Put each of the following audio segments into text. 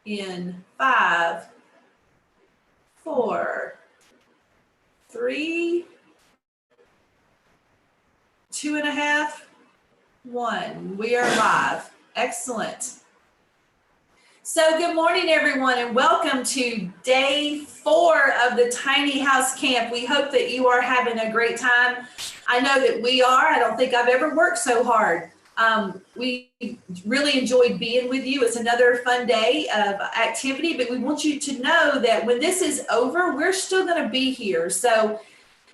in 5, 4, 3, 2.5, 1. We are live. Excellent. So good morning, everyone, and welcome to day 4 of the Tiny House Camp. We hope that you are having a great time. I know that we are. I don't think I've ever worked so hard. We really enjoyed being with you. It's another fun day of activity, but we want you to know that when this is over, we're still going to be here. So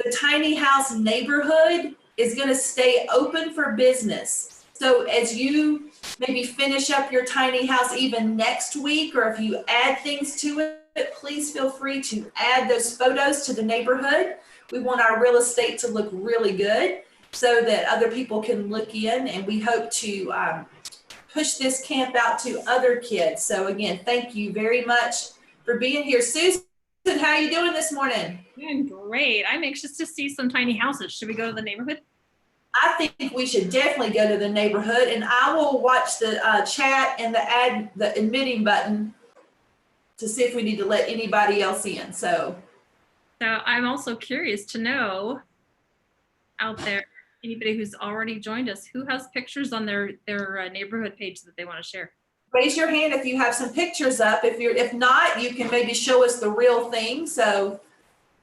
the Tiny House neighborhood is going to stay open for business. So as you maybe finish up your tiny house even next week, or if you add things to it, please feel free to add those photos to the neighborhood. We want our real estate to look really good so that other people can look in, and we hope to push this camp out to other kids. So again, thank you very much for being here. Susan, how are you doing this morning? Doing great. I'm anxious to see some tiny houses. Should we go to the neighborhood? I think we should definitely go to the neighborhood, and I will watch the chat and the admitting button to see if we need to let anybody else in. So I'm also curious to know out there, anybody who's already joined us, who has pictures on their neighborhood page that they want to share? Raise your hand if you have some pictures up. If not, you can maybe show us the real thing. So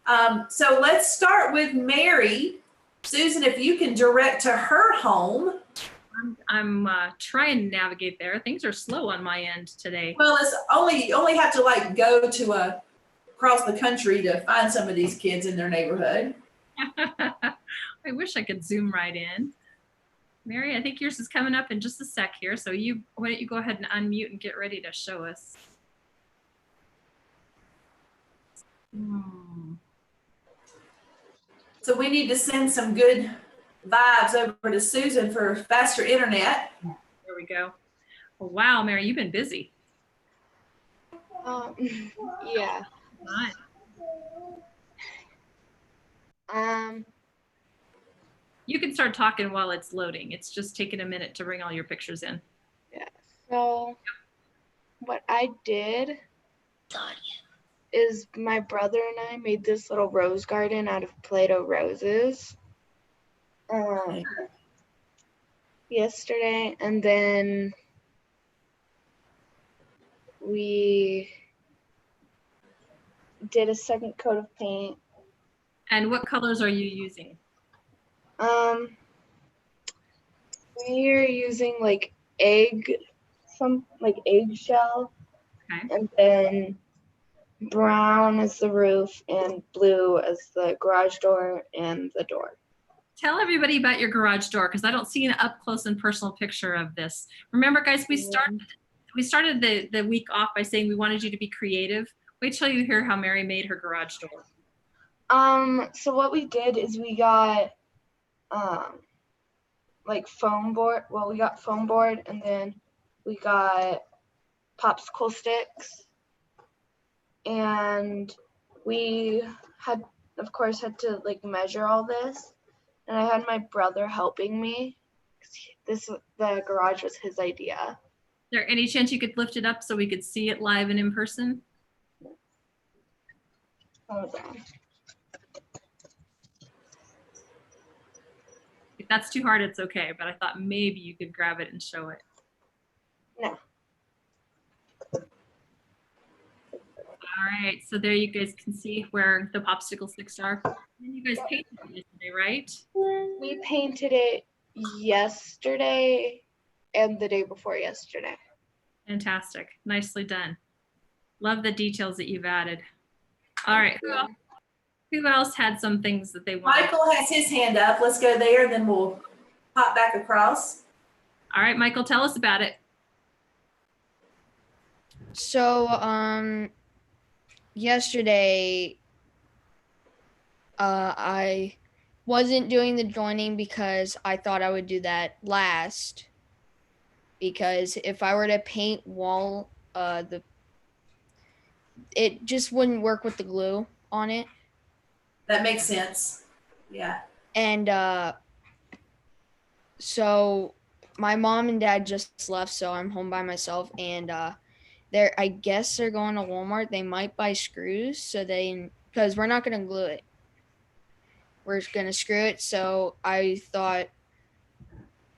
let's start with Mary. Susan, if you can direct to her home. I'm trying to navigate there. Things are slow on my end today. Well, you only have to go to across the country to find some of these kids in their neighborhood. I wish I could zoom right in. Mary, I think yours is coming up in just a sec here. So why don't you go ahead and unmute and get ready to show us. So we need to send some good vibes over to Susan for faster internet. There we go. Well, wow, Mary, you've been busy. Yeah. Right. You can start talking while it's loading. It's just taking a minute to bring all your pictures in. Yeah. So what I did is my brother and I made this little rose garden out of Play-Doh roses yesterday, and then we did a second coat of paint. And what colors are you using? We're using eggshell, okay. And then brown as the roof and blue as the garage door and the door. Tell everybody about your garage door, because I don't see an up close and personal picture of this. Remember, guys, we started the week off by saying we wanted you to be creative. Wait till you hear how Mary made her garage door. So what we did is we got foam board. Well, we got foam board, and then we got popsicle sticks, and we had to measure all this, and I had my brother helping me. The garage was his idea. Is there any chance you could lift it up so we could see it live and in person? Hold on. If that's too hard, it's okay, but I thought maybe you could grab it and show it. No. All right, so there you guys can see where the popsicle sticks are. And you guys painted it yesterday, right? We painted it yesterday and the day before yesterday. Fantastic. Nicely done. Love the details that you've added. All right, who else had some things that they wanted? Michael has his hand up. Let's go there, and then we'll hop back across. All right, Michael, tell us about it. So, yesterday, I wasn't doing the joining because I thought I would do that last. Because if I were to paint wall, it just wouldn't work with the glue on it. That makes sense. Yeah. And so my mom and dad just left, so I'm home by myself, and I guess they're going to Walmart. They might buy screws because we're not going to glue it. We're going to screw it. So I thought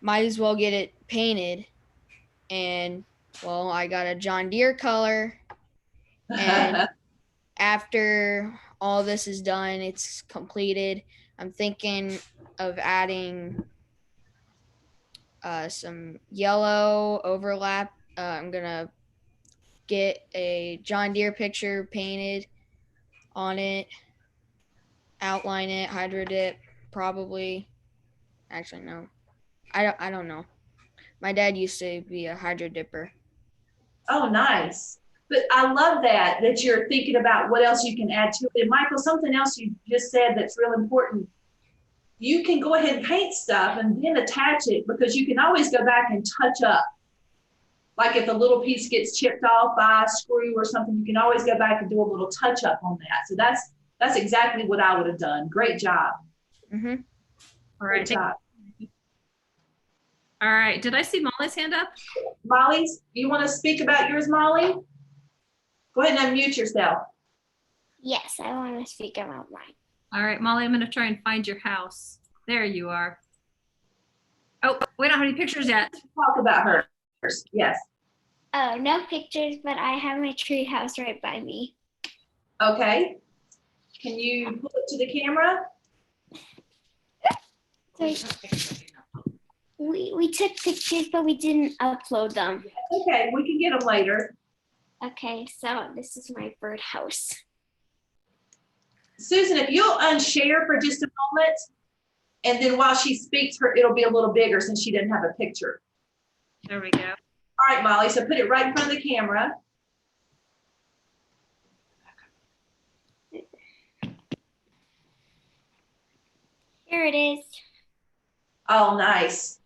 might as well get it painted. And well, I got a John Deere color. And after all this is done, it's completed. I'm thinking of adding some yellow overlap. I'm going to get a John Deere picture painted on it, outline it, hydro dip, probably. Actually, no. I don't know. My dad used to be a hydro dipper. Oh, nice. But I love that you're thinking about what else you can add to it. And Michael, something else you just said that's real important. You can go ahead and paint stuff and then attach it, because you can always go back and touch up. Like if a little piece gets chipped off by a screw or something, you can always go back and do a little touch up on that. So that's exactly what I would have done. Great job. Mm-hmm. All right. Great job. All right. Did I see Molly's hand up? Molly, you want to speak about yours, Molly? Go ahead and unmute yourself. Yes, I want to speak about mine. All right, Molly, I'm going to try and find your house. There you are. Oh, we don't have any pictures yet. Talk about hers. Yes. Oh, no pictures, but I have my tree house right by me. Okay. Can you pull it to the camera? So we took pictures, but we didn't upload them. Okay, we can get them later. Okay, so this is my birdhouse. Susan, if you'll unshare for just a moment, and then while she speaks, it'll be a little bigger since she didn't have a picture. There we go. All right, Molly, so put it right in front of the camera. Here it is. Oh, nice.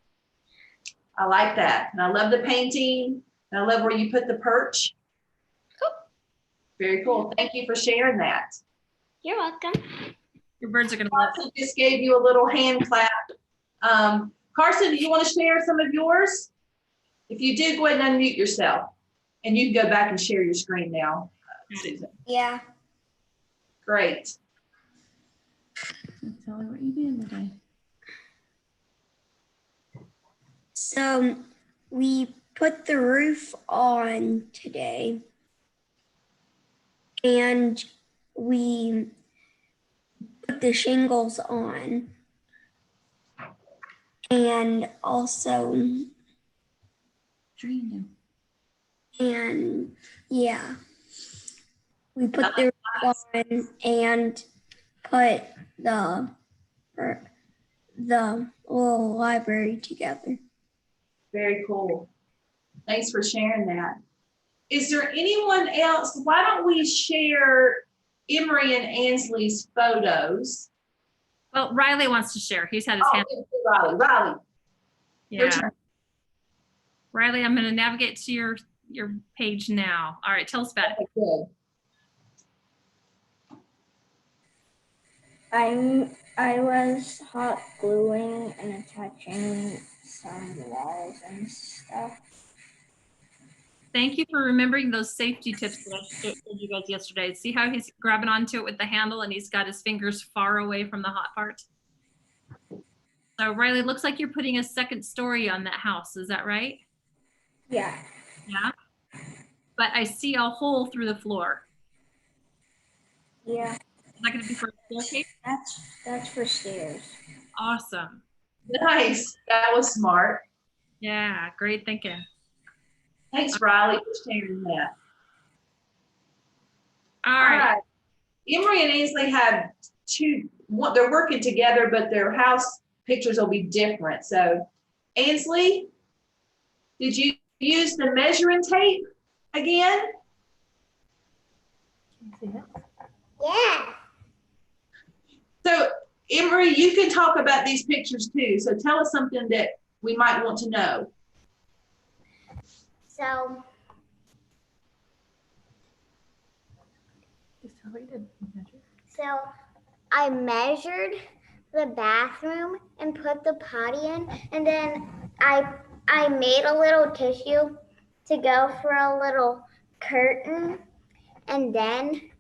I like that. And I love the painting. And I love where you put the perch. Cool. Very cool. Thank you for sharing that. You're welcome. Your birds are going to love it. Carson just gave you a little hand clap. Carson, do you want to share some of yours? If you do, go ahead and unmute yourself. And you can go back and share your screen now, Susan. Yeah. Great. Tell me what you did today. So we put the roof on today, and we put the shingles on, and also, and yeah, we put the roof on and put the little library together. Very cool. Thanks for sharing that. Is there anyone else? Why don't we share Emery and Ansley's photos? Well, Riley wants to share. He's had his hand. Riley, your Yeah. turn. Riley, I'm going to navigate to your page now. All right, tell us about it. Okay, good. I was hot gluing and attaching some walls and stuff. Thank you for remembering those safety tips that I showed you guys yesterday. See how he's grabbing onto it with the handle and he's got his fingers far away from the hot part? So Riley, looks like you're putting a second story on that house. Is that right? Yeah. Yeah. But I see a hole through the floor. Yeah. Is that going to be for a staircase? That's for stairs. Awesome. Nice. That was smart. Yeah, great thinking. Thanks, Riley, for sharing that. All right. Emery and Ainsley have they're working together, but their house pictures will be different. So, Ainsley, did you use the measuring tape again? Yeah. So, Emery, you can talk about these pictures too. So tell us something that we might want to know. So I measured the bathroom and put the potty in, and then I made a little tissue to go for a little curtain, and then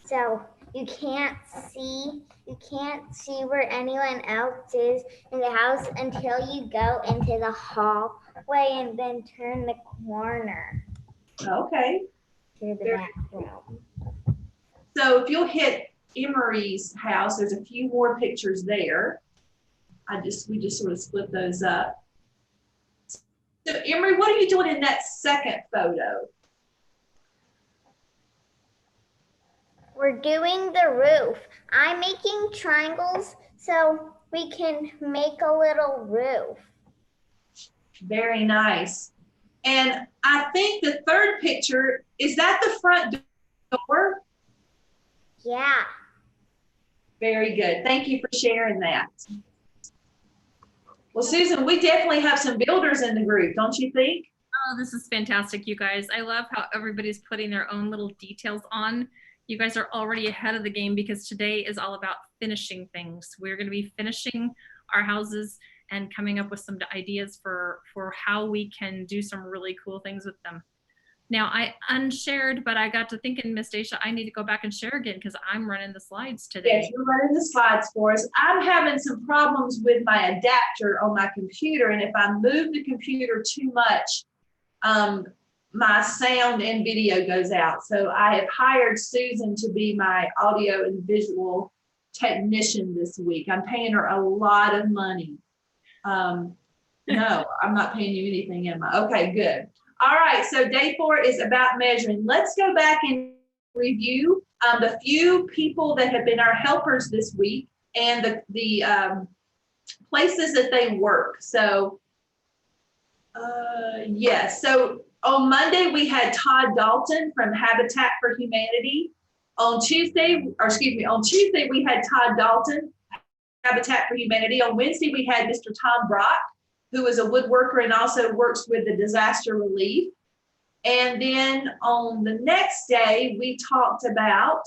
so you can't see where anyone else is in the house until you go into the hallway and then turn the corner Okay. to the bathroom. So if you'll hit Emery's house, there's a few more pictures there. We just sort of split those up. So Emery, what are you doing in that second photo? We're doing the roof. I'm making triangles so we can make a little roof. Very nice. And I think the third picture, is that the front door? Yeah. Very good. Thank you for sharing that. Well, Susan, we definitely have some builders in the group, don't you think? Oh, this is fantastic, you guys. I love how everybody's putting their own little details on. You guys are already ahead of the game because today is all about finishing things. We're going to be finishing our houses and coming up with some ideas for how we can do some really cool things with them. Now, I unshared, but I got to thinking, Miss Dacia, I need to go back and share again because I'm running the slides today. Yes, you're running the slides for us. I'm having some problems with my adapter on my computer, and if I move the computer too much, my sound and video goes out. So I have hired Susan to be my audio and visual technician this week. I'm paying her a lot of money. No, I'm not paying you anything, am I? Okay, good. All right, so day 4 is about measuring. Let's go back and review the few people that have been our helpers this week and the places that they work. So yes, so on Monday we had Todd Dalton from Habitat for Humanity. On Tuesday we had Todd Dalton, Habitat for Humanity. On Wednesday we had Mr. Tom Brock, who is a woodworker and also works with the disaster relief. And then on the next day, we talked about,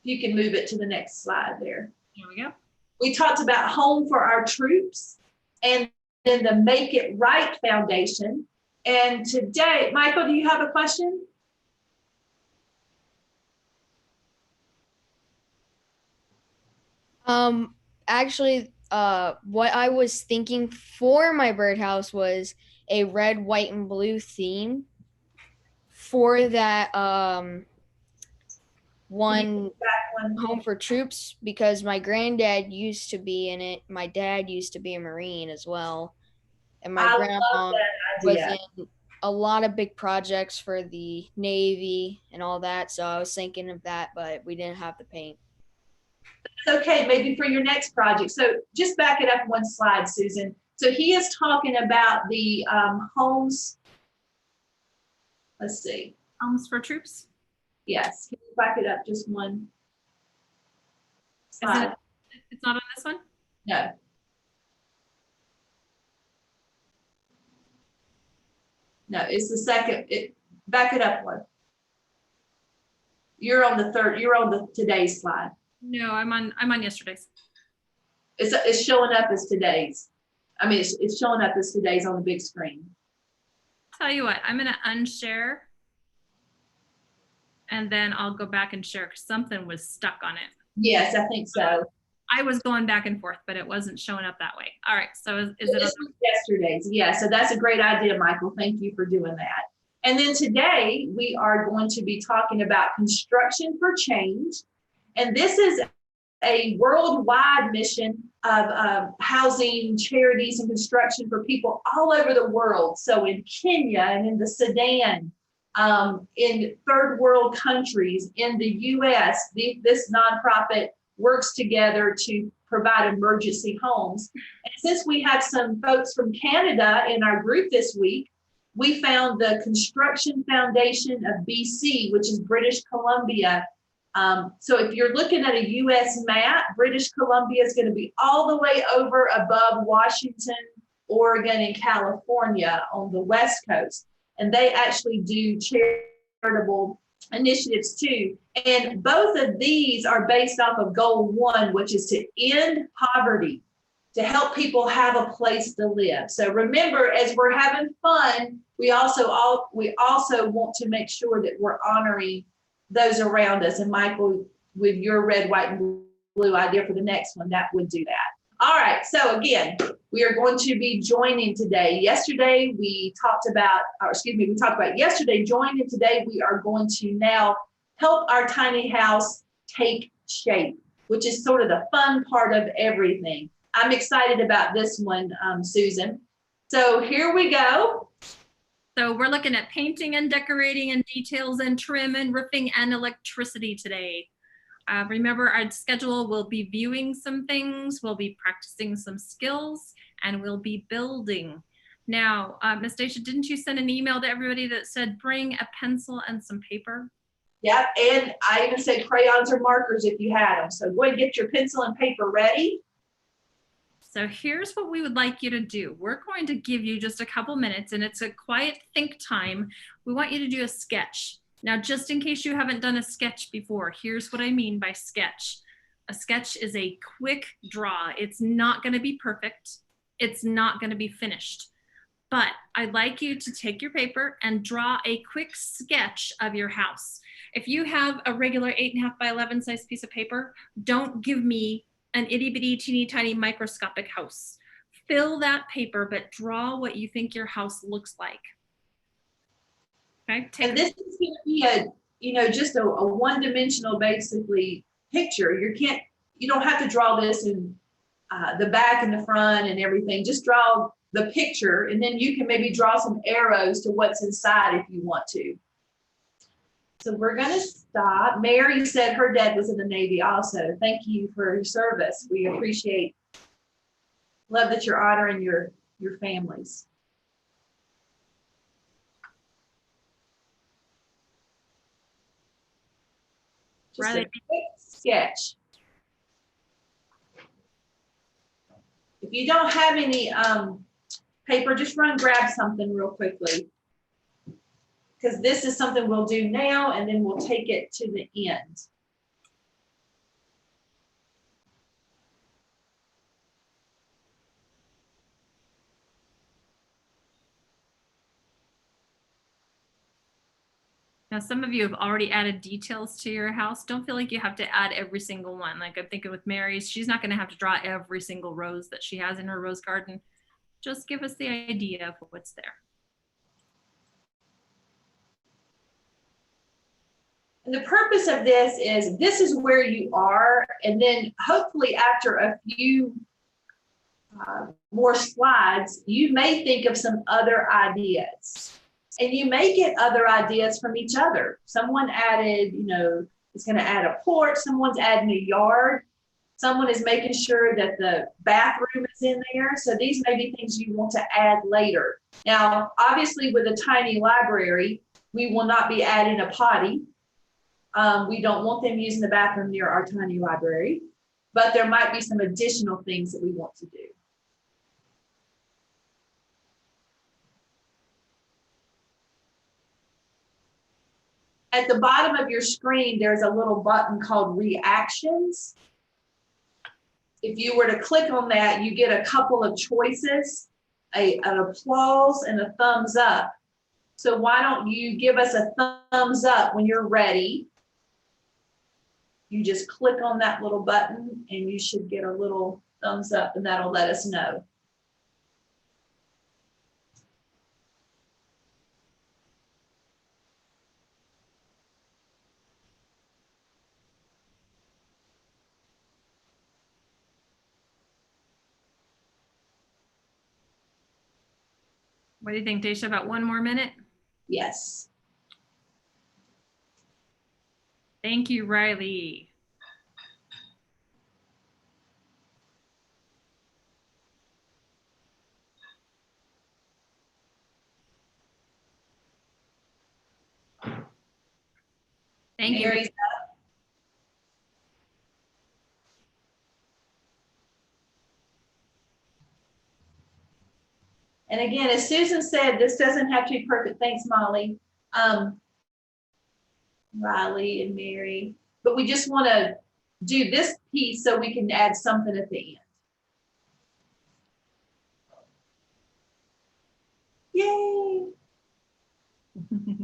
you can move it to the next slide there. Here we go. We talked about Home for Our Troops and then the Make It Right Foundation. And today, Michael, do you have a question? Actually, what I was thinking for my birdhouse was a red, white, and blue theme for that one Home for Troops, because my granddad used to be in it. My dad used to be a Marine as well. And my grandpa was in a lot of big projects for the Navy and all that. So I was thinking of that, but we didn't have the paint. Okay, maybe for your next project. So just back it up one slide, Susan. So he is talking about the homes. Let's see. Homes for Troops. Yes, can you back it up just one slide? It's not on this one? No. No, it's the second. Back it up one. You're on the third. You're on the today's slide. No, I'm on yesterday's. It's showing up as today's. I mean, it's showing up as today's on the big screen. Tell you what, I'm gonna unshare, and then I'll go back and share because something was stuck on it. Yes, I think so. I was going back and forth, but it wasn't showing up that way. All right, so is it? This was yesterday's. Yeah, so that's a great idea, Michael. Thank you for doing that. And then today we are going to be talking about construction for change. And this is a worldwide mission of housing, charities, and construction for people all over the world. So in Kenya and in the Sudan, in third world countries, in the US, this nonprofit works together to provide emergency homes. And since we have some folks from Canada in our group this week, we found the Construction Foundation of BC, which is British Columbia. So if you're looking at a US map, British Columbia is going to be all the way over above Washington, Oregon, and California on the West Coast. And they actually do charitable initiatives too. And both of these are based off of goal 1, which is to end poverty. to help people have a place to live. So remember, as we're having fun, we also want to make sure that we're honoring those around us. And Michael, with your red, white, and blue idea for the next one, that would do that. All right, so again, we are going to be joining today. Yesterday, we talked about yesterday joining, and today we are going to now help our tiny house take shape, which is sort of the fun part of everything. I'm excited about this one, Susan. So here we go. So we're looking at painting and decorating and details and trim and roofing and electricity today. Remember, our schedule will be viewing some things, we'll be practicing some skills, and we'll be building. Now, Ms. Dacia, didn't you send an email to everybody that said bring a pencil and some paper? Yep, and I even said crayons or markers if you had them. So go ahead and get your pencil and paper ready. So here's what we would like you to do. We're going to give you just a couple minutes, and it's a quiet think time. We want you to do a sketch. Now, just in case you haven't done a sketch before, here's what I mean by sketch. A sketch is a quick draw. It's not going to be perfect. It's not going to be finished. But I'd like you to take your paper and draw a quick sketch of your house. If you have a regular 8.5 by 11 size piece of paper, don't give me an itty bitty teeny tiny microscopic house. Fill that paper, but draw what you think your house looks like. Okay. And this is going to be just a one-dimensional basically picture. You don't have to draw this in the back and the front and everything. Just draw the picture, and then you can maybe draw some arrows to what's inside if you want to. So we're going to stop. Mary said her dad was in the Navy also. Thank you for your service. We love that you're honoring your families. Just a quick sketch. If you don't have any paper, just grab something real quickly, because this is something we'll do now, and then we'll take it to the end. Now, some of you have already added details to your house. Don't feel like you have to add every single one. Like I'm thinking with Mary's, she's not going to have to draw every single rose that she has in her rose garden. Just give us the idea of what's there. And the purpose of this is where you are, and then hopefully after a few more slides, you may think of some other ideas. And you may get other ideas from each other. Someone added, is going to add a porch. Someone's adding a yard. Someone is making sure that the bathroom is in there. So these may be things you want to add later. Now, obviously with a tiny library, we will not be adding a potty. We don't want them using the bathroom near our tiny library, but there might be some additional things that we want to do. At the bottom of your screen, there's a little button called Reactions. If you were to click on that, you get a couple of choices, an applause and a thumbs up. So why don't you give us a thumbs up when you're ready? You just click on that little button and you should get a little thumbs up, and that'll let us know. What do you think, Dacia? About one more minute? Yes. Thank you, Riley. Thank you. Mary's up. And again, as Susan said, this doesn't have to be perfect. Thanks, Molly, Riley and Mary. But we just want to do this piece so we can add something at the end. All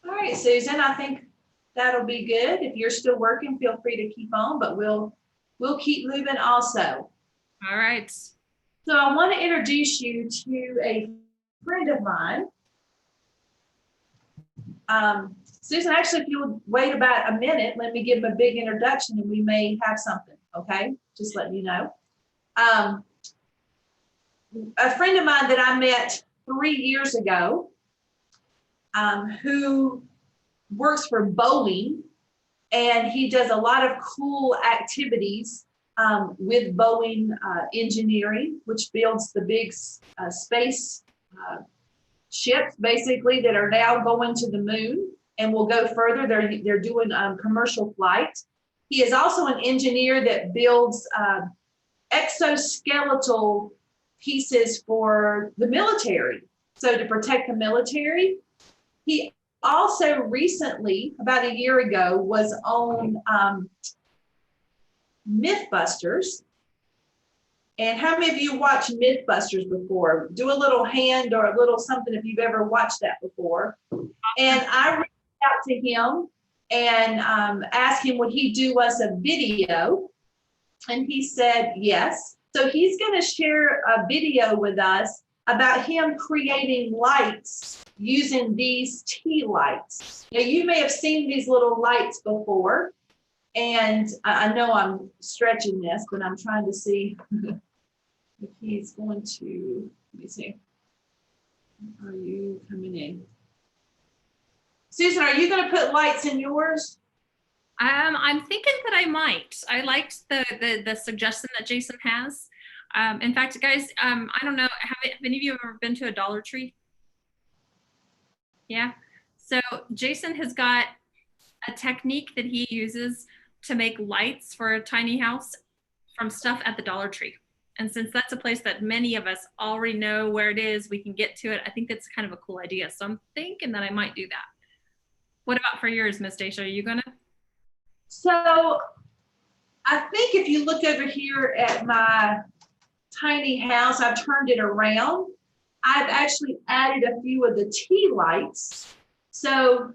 right, Susan, I think that'll be good. If you're still working, feel free to keep on, but we'll keep moving also. All right. So I want to introduce you to a friend of mine. Susan, actually, if you would wait about a minute, let me give him a big introduction and we may have something, okay? Just letting you know. A friend of mine that I met 3 years ago, who works for Boeing, and he does a lot of cool activities with Boeing engineering, which builds the big space ships, basically, that are now going to the moon and will go further. They're doing commercial flight. He is also an engineer that builds exoskeletal pieces for the military, so to protect the military. He also recently, about a year ago, was on Mythbusters. And how many of you watched Mythbusters before? Do a little hand or a little something if you've ever watched that before. And I reached out to him and asked him, would he do us a video? And he said yes. So he's going to share a video with us about him creating lights using these tea lights. Now, you may have seen these little lights before, and I know I'm stretching this, but I'm trying to see if he's going to, let me see. Are you coming in? Susan, are you going to put lights in yours? I'm thinking that I might. I liked the suggestion that Jason has. In fact, guys, I don't know, have any of you ever been to a Dollar Tree? Yeah. So Jason has got a technique that he uses to make lights for a tiny house from stuff at the Dollar Tree. And since that's a place that many of us already know where it is, we can get to it. I think that's kind of a cool idea. So I'm thinking that I might do that. What about for yours, Miss Dacia? Are you gonna? So I think if you look over here at my tiny house, I've turned it around. I've actually added a few of the tea lights. So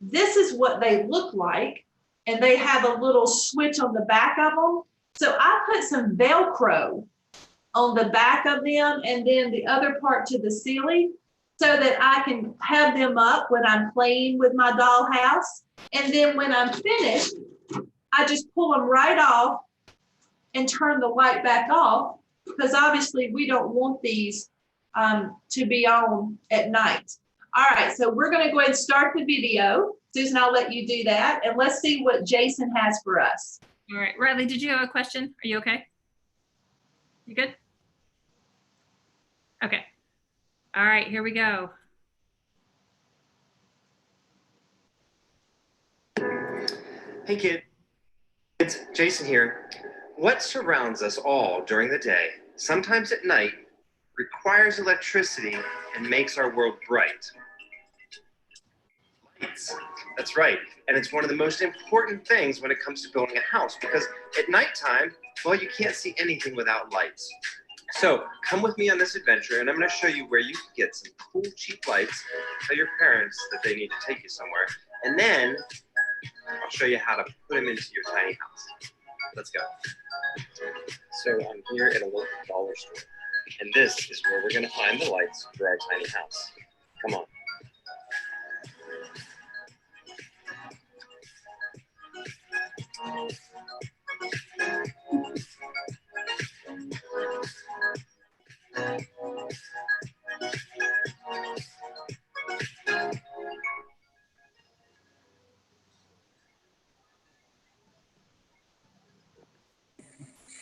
this is what they look like. And they have a little switch on the back of them. So I put some Velcro on the back of them and then the other part to the ceiling so that I can have them up when I'm playing with my dollhouse. And then when I'm finished, I just pull them right off and turn the light back off, because obviously we don't want these to be on at night. All right, so we're going to go ahead and start the video. Susan, I'll let you do that. And let's see what Jason has for us. All right, Riley, did you have a question? Are you okay? You good? Okay. All right, here we go. Hey kid, it's Jason here. What surrounds us all during the day, sometimes at night, requires electricity and makes our world bright? Lights. That's right. And it's one of the most important things when it comes to building a house, because at nighttime, well, you can't see anything without lights. So come with me on this adventure, and I'm going to show you where you can get some cool, cheap lights. Tell your parents that they need to take you somewhere. And then I'll show you how to put them into your tiny house. Let's go. So I'm here at a local dollar store, and this is where we're going to find the lights for our tiny house. Come on.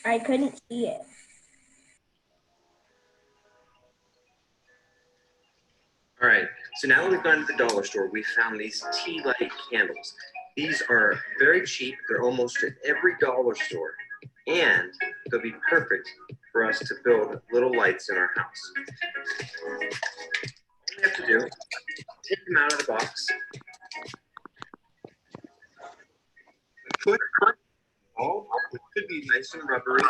I couldn't see it. All right, so now that we've gone to the dollar store, we found these tea light candles. These are very cheap. They're almost at every dollar store, and they'll be perfect for us to build little lights in our house. All we have to do, take them out of the box, put all, it could be nice and rubbery,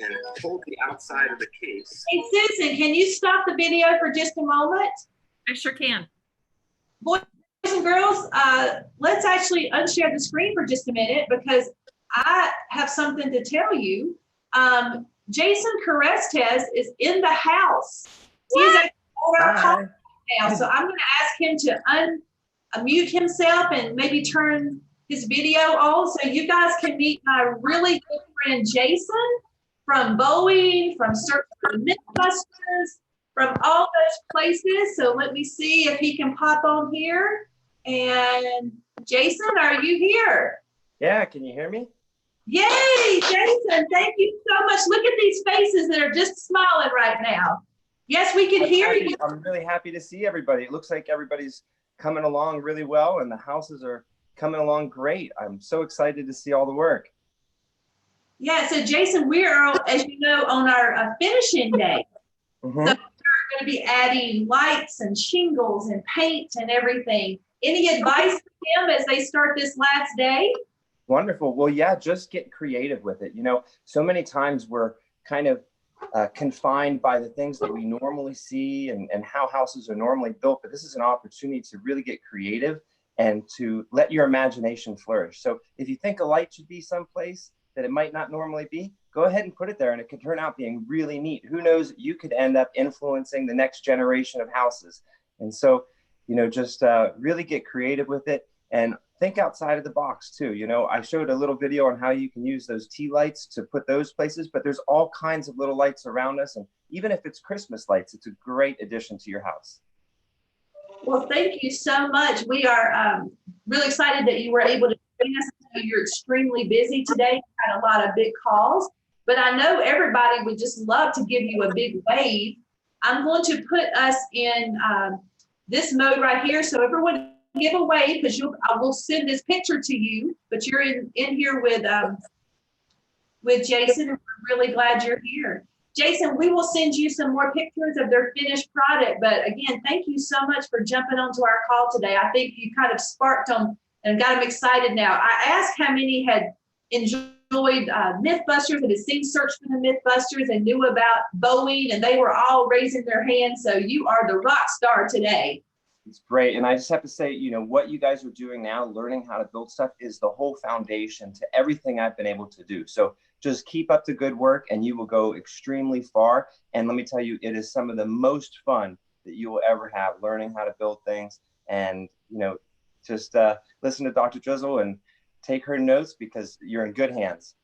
and hold the outside of the case. Hey, Susan, can you stop the video for just a moment? I sure can. Boys and girls, let's actually unshare the screen for just a minute because I have something to tell you. Jason Kerestes is in the house. He is actually on our call now, so I'm going to ask him to unmute himself and maybe turn his video on so you guys can meet my really good friend Jason from Boeing, from Search for the Mythbusters, from all those places. So let me see if he can pop on here. And Jason, are you here? Yeah, can you hear me? Yay, Jason, thank you so much. Look at these faces that are just smiling right now. Yes, we can hear you. I'm really happy to see everybody. It looks like everybody's coming along really well and the houses are coming along great. I'm so excited to see all the work. Yeah, so Jason, we are, as you know, on our finishing day. So we're going to be adding lights and shingles and paint and everything. Any advice for them as they start this last day? Wonderful. Well, yeah, just get creative with it. You know, so many times we're kind of confined by the things that we normally see and how houses are normally built, but this is an opportunity to really get creative and to let your imagination flourish. So if you think a light should be someplace that it might not normally be, go ahead and put it there and it could turn out being really neat. Who knows, you could end up influencing the next generation of houses. And so, you know, just really get creative with it and think outside of the box too. You know, I showed a little video on how you can use those tea lights to put those places, but there's all kinds of little lights around us. And even if it's Christmas lights, it's a great addition to your house. Well, thank you so much. We are really excited that you were able to join us. I know you're extremely busy today. You had a lot of big calls, but I know everybody would just love to give you a big wave. I'm going to put us in this mode right here. So everyone give a wave because I will send this picture to you, but you're in here with Jason. And we're really glad you're here. Jason, we will send you some more pictures of their finished product. But again, thank you so much for jumping onto our call today. I think you kind of sparked them and got them excited now. I asked how many had enjoyed Mythbusters and had seen Search for the Mythbusters and knew about Boeing, and they were all raising their hands. So you are the rock star today. It's great. And I just have to say, you know, what you guys are doing now, learning how to build stuff is the whole foundation to everything I've been able to do. So just keep up the good work and you will go extremely far. And let me tell you, it is some of the most fun that you will ever have, learning how to build things. And, you know, just listen to Dr. Drizzle and take her notes because you're in good hands.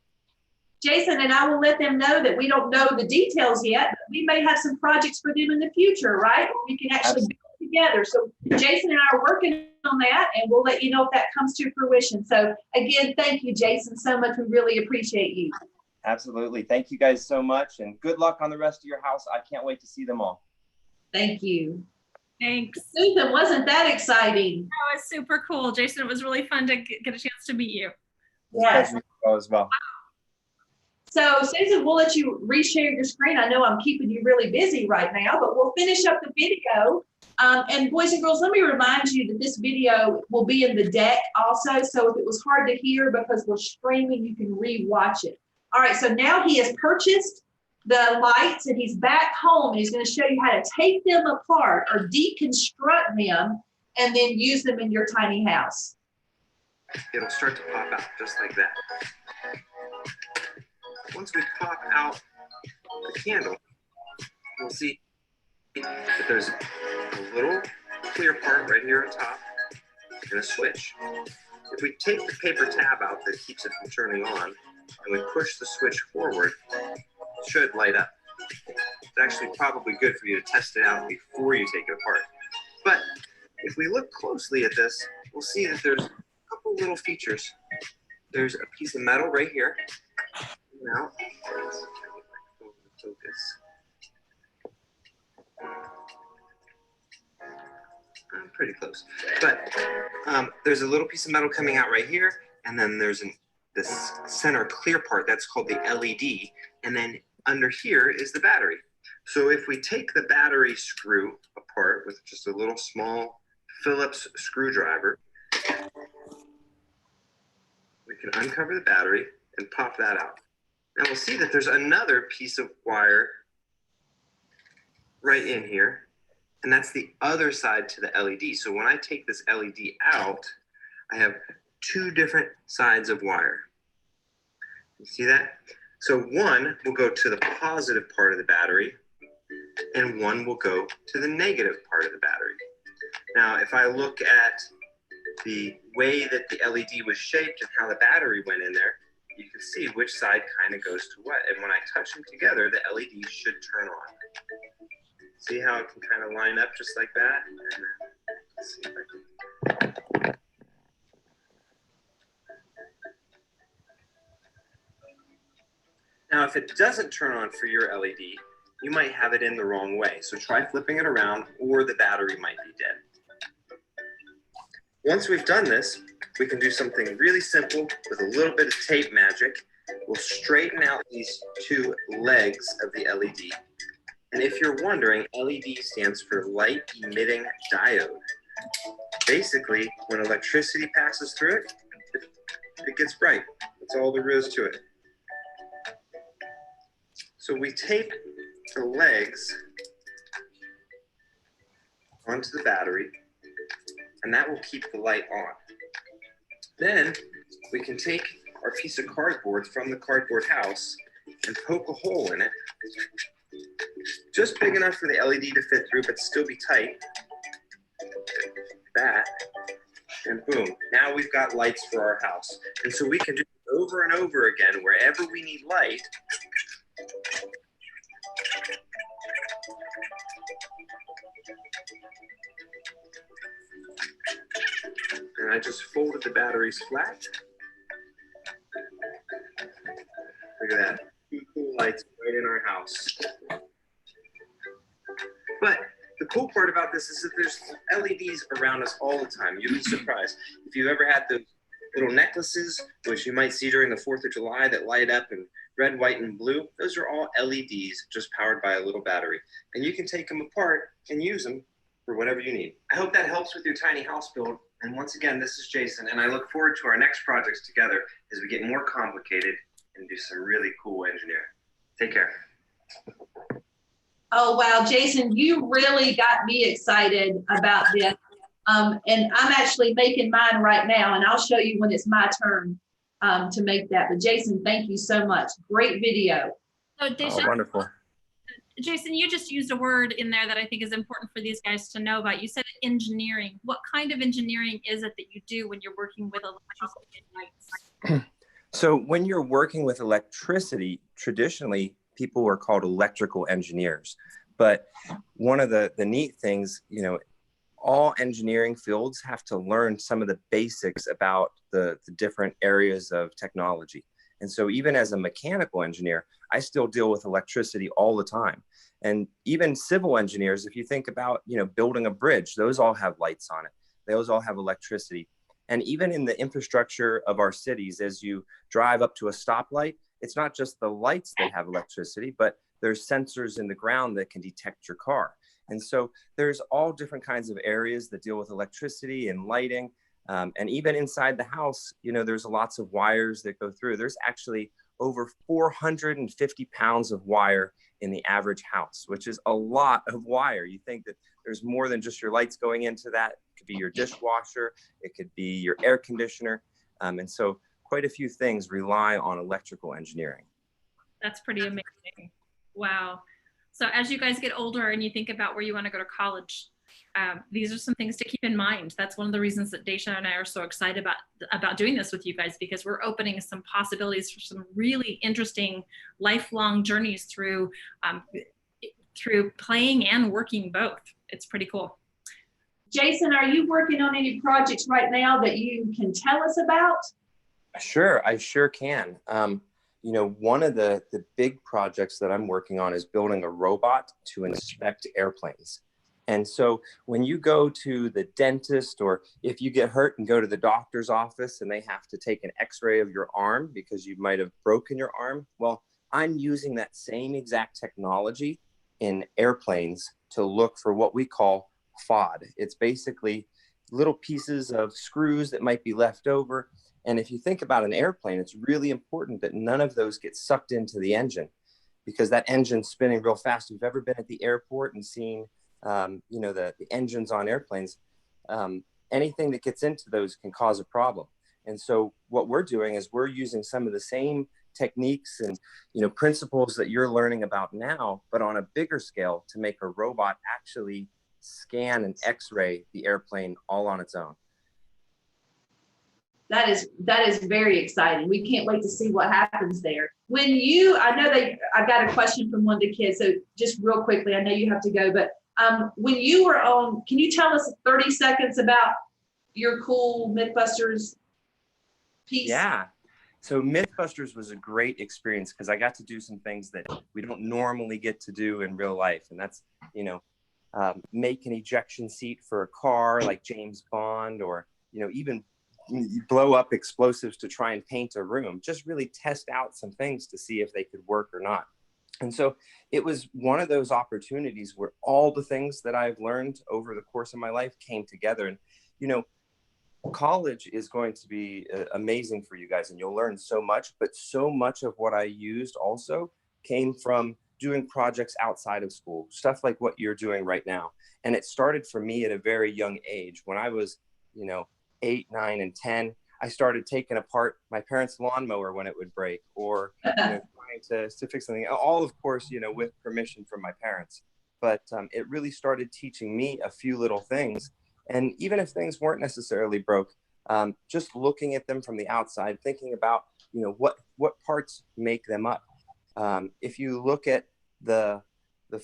Jason, and I will let them know that we don't know the details yet, but we may have some projects for them in the future, right? We can actually build together. So Jason and I are working on that, and we'll let you know if that comes to fruition. So again, thank you, Jason, so much. We really appreciate you. Absolutely. Thank you guys so much, and good luck on the rest of your house. I can't wait to see them all. Thank you. Thanks. Susan, wasn't that exciting? That was super cool. Jason, it was really fun to get a chance to meet you. Yes. As well. So Susan, we'll let you reshare your screen. I know I'm keeping you really busy right now, but we'll finish up the video. And boys and girls, let me remind you that this video will be in the deck also. So if it was hard to hear because we're streaming, you can re-watch it. All right, so now he has purchased the lights and he's back home. And he's going to show you how to take them apart or deconstruct them and then use them in your tiny house. It'll start to pop out just like that. Once we pop out the candle, you'll see that there's a little clear part right here on top and a switch. If we take the paper tab out that keeps it from turning on and we push the switch forward, it should light up. It's actually probably good for you to test it out before you take it apart. But if we look closely at this, we'll see that there's a couple little features. There's a piece of metal right here. Now, focus. I'm pretty close, but there's a little piece of metal coming out right here, and then there's this center clear part that's called the LED, and then under here is the battery. So if we take the battery screw apart with just a little small Phillips screwdriver, we can uncover the battery and pop that out. Now we'll see that there's another piece of wire right in here, and that's the other side to the LED. So when I take this LED out, I have two different sides of wire. You see that? So one will go to the positive part of the battery, and one will go to the negative part of the battery. Now, if I look at the way that the LED was shaped and how the battery went in there, you can see which side kind of goes to what. And when I touch them together, the LED should turn on. See how it can kind of line up just like that? And let's see if I can. Now, if it doesn't turn on for your LED, you might have it in the wrong way. So try flipping it around, or the battery might be dead. Once we've done this, we can do something really simple with a little bit of tape magic. We'll straighten out these two legs of the LED. And if you're wondering, LED stands for light emitting diode. Basically, when electricity passes through it, it gets bright. That's all there is to it. So we tape the legs onto the battery, and that will keep the light on. Then we can take our piece of cardboard from the cardboard house and poke a hole in it, just big enough for the LED to fit through, but still be tight. That, and boom, now we've got lights for our house. And so we can do it over and over again, wherever we need light. And I just folded the batteries flat. Look at that, two cool lights right in our house. But the cool part about this is that there's LEDs around us all the time. You'd be surprised. If you've ever had those little necklaces, which you might see during the 4th of July that light up in red, white, and blue, those are all LEDs just powered by a little battery. And you can take them apart and use them for whatever you need. I hope that helps with your tiny house build. And once again, this is Jason, and I look forward to our next projects together as we get more complicated and do some really cool engineering. Take care. Oh, wow, Jason, you really got me excited about this. And I'm actually making mine right now, and I'll show you when it's my turn to make that. But Jason, thank you so much. Great video. So Dacia, Oh, wonderful. Jason, you just used a word in there that I think is important for these guys to know about. You said engineering. What kind of engineering is it that you do when you're working with electricity and lights? So when you're working with electricity, traditionally people are called electrical engineers. But one of the neat things, you know, all engineering fields have to learn some of the basics about the different areas of technology. And so even as a mechanical engineer, I still deal with electricity all the time. And even civil engineers, if you think about, you know, building a bridge, those all have lights on it. Those all have electricity. And even in the infrastructure of our cities, as you drive up to a stoplight, it's not just the lights that have electricity, but there's sensors in the ground that can detect your car. And so there's all different kinds of areas that deal with electricity and lighting. And even inside the house, you know, there's lots of wires that go through. There's actually over 450 pounds of wire in the average house, which is a lot of wire. You think that there's more than just your lights going into that. It could be your dishwasher, it could be your air conditioner. And so quite a few things rely on electrical engineering. That's pretty amazing. Wow. So as you guys get older and you think about where you want to go to college, these are some things to keep in mind. That's one of the reasons that Dacia and I are so excited about doing this with you guys, because we're opening some possibilities for some really interesting lifelong journeys through playing and working both. It's pretty cool. Jason, are you working on any projects right now that you can tell us about? Sure, I sure can. You know, one of the big projects that I'm working on is building a robot to inspect airplanes. And so when you go to the dentist, or if you get hurt and go to the doctor's office and they have to take an x-ray of your arm because you might have broken your arm, well, I'm using that same exact technology in airplanes to look for what we call FOD. It's basically little pieces of screws that might be left over. And if you think about an airplane, it's really important that none of those get sucked into the engine, because that engine's spinning real fast. If you've ever been at the airport and seen, the engines on airplanes, anything that gets into those can cause a problem. And so what we're doing is we're using some of the same techniques and, principles that you're learning about now, but on a bigger scale, to make a robot actually scan and x-ray the airplane all on its own. That is very exciting. We can't wait to see what happens there. I got a question from one of the kids. So just real quickly, I know you have to go, but when you were on, can you tell us 30 seconds about your cool Mythbusters piece? Yeah. So Mythbusters was a great experience because I got to do some things that we don't normally get to do in real life. And that's, make an ejection seat for a car like James Bond, or, even blow up explosives to try and paint a room, just really test out some things to see if they could work or not. And so it was one of those opportunities where all the things that I've learned over the course of my life came together. And, college is going to be amazing for you guys, and you'll learn so much, but so much of what I used also came from doing projects outside of school, stuff like what you're doing right now. And it started for me at a very young age. When I was, 8, 9, and 10, I started taking apart my parents' lawnmower when it would break, or trying to fix something, all of course, with permission from my parents. But it really started teaching me a few little things. And even if things weren't necessarily broke, just looking at them from the outside, thinking about, what parts make them up. If you look at the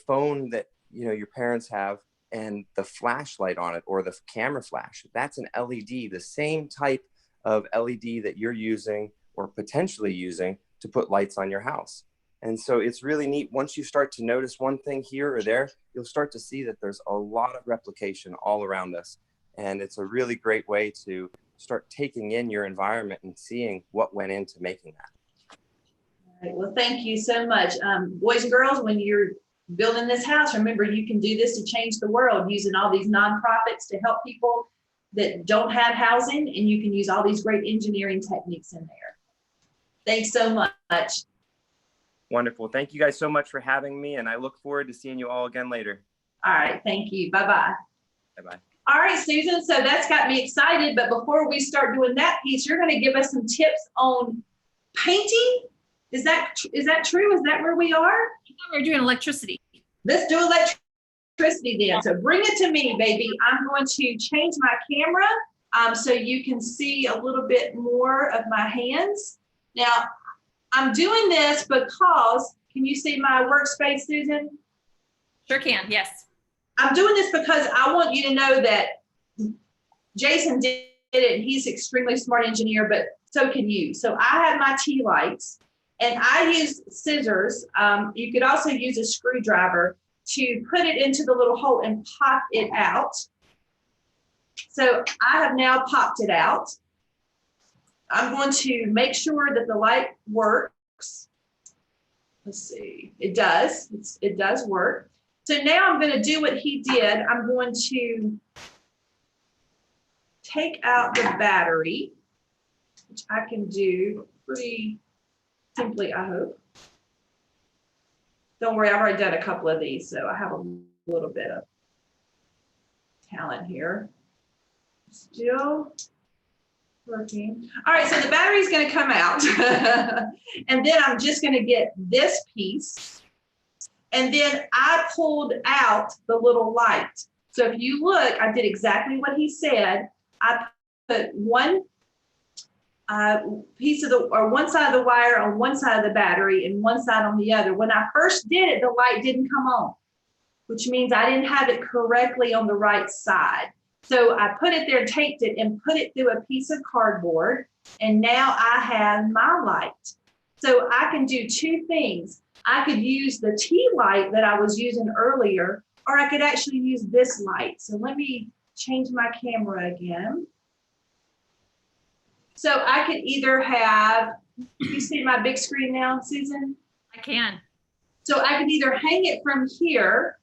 phone that, your parents have, and the flashlight on it, or the camera flash, that's an LED, the same type of LED that you're using or potentially using to put lights on your house. And so it's really neat. Once you start to notice one thing here or there, you'll start to see that there's a lot of replication all around us. And it's a really great way to start taking in your environment and seeing what went into making that. All right, well, thank you so much. Boys and girls, when you're building this house, remember, you can do this to change the world using all these nonprofits to help people that don't have housing, and you can use all these great engineering techniques in there. Thanks so much. Wonderful. Thank you guys so much for having me, and I look forward to seeing you all again later. All right, thank you. Bye-bye. Bye-bye. All right, Susan, so that's got me excited, but before we start doing that piece, you're going to give us some tips on painting. Is that true? Is that where we are? I thought we were doing electricity. Let's do electricity then. So bring it to me, baby. I'm going to change my camera so you can see a little bit more of my hands. Now, I'm doing this because, can you see my workspace, Susan? Sure can, yes. I'm doing this because I want you to know that Jason did it, and he's an extremely smart engineer, but so can you. So I have my tea lights, and I use scissors. You could also use a screwdriver to put it into the little hole and pop it out. So I have now popped it out. I'm going to make sure that the light works. Let's see, it does. It does work. So now I'm going to do what he did. I'm going to take out the battery, which I can do pretty simply, I hope. Don't worry, I've already done a couple of these, so I have a little bit of talent here. Still working. All right, so the battery's going to come out. And then I'm just going to get this piece. And then I pulled out the little light. So if you look, I did exactly what he said. I put one piece of one side of the wire on one side of the battery and one side on the other. When I first did it, the light didn't come on, which means I didn't have it correctly on the right side. So I put it there, taped it, and put it through a piece of cardboard. And now I have my light. So I can do two things. I could use the tea light that I was using earlier, or I could actually use this light. So let me change my camera again. So I could either have, you see my big screen now, Susan? I can. So I could either hang it from here,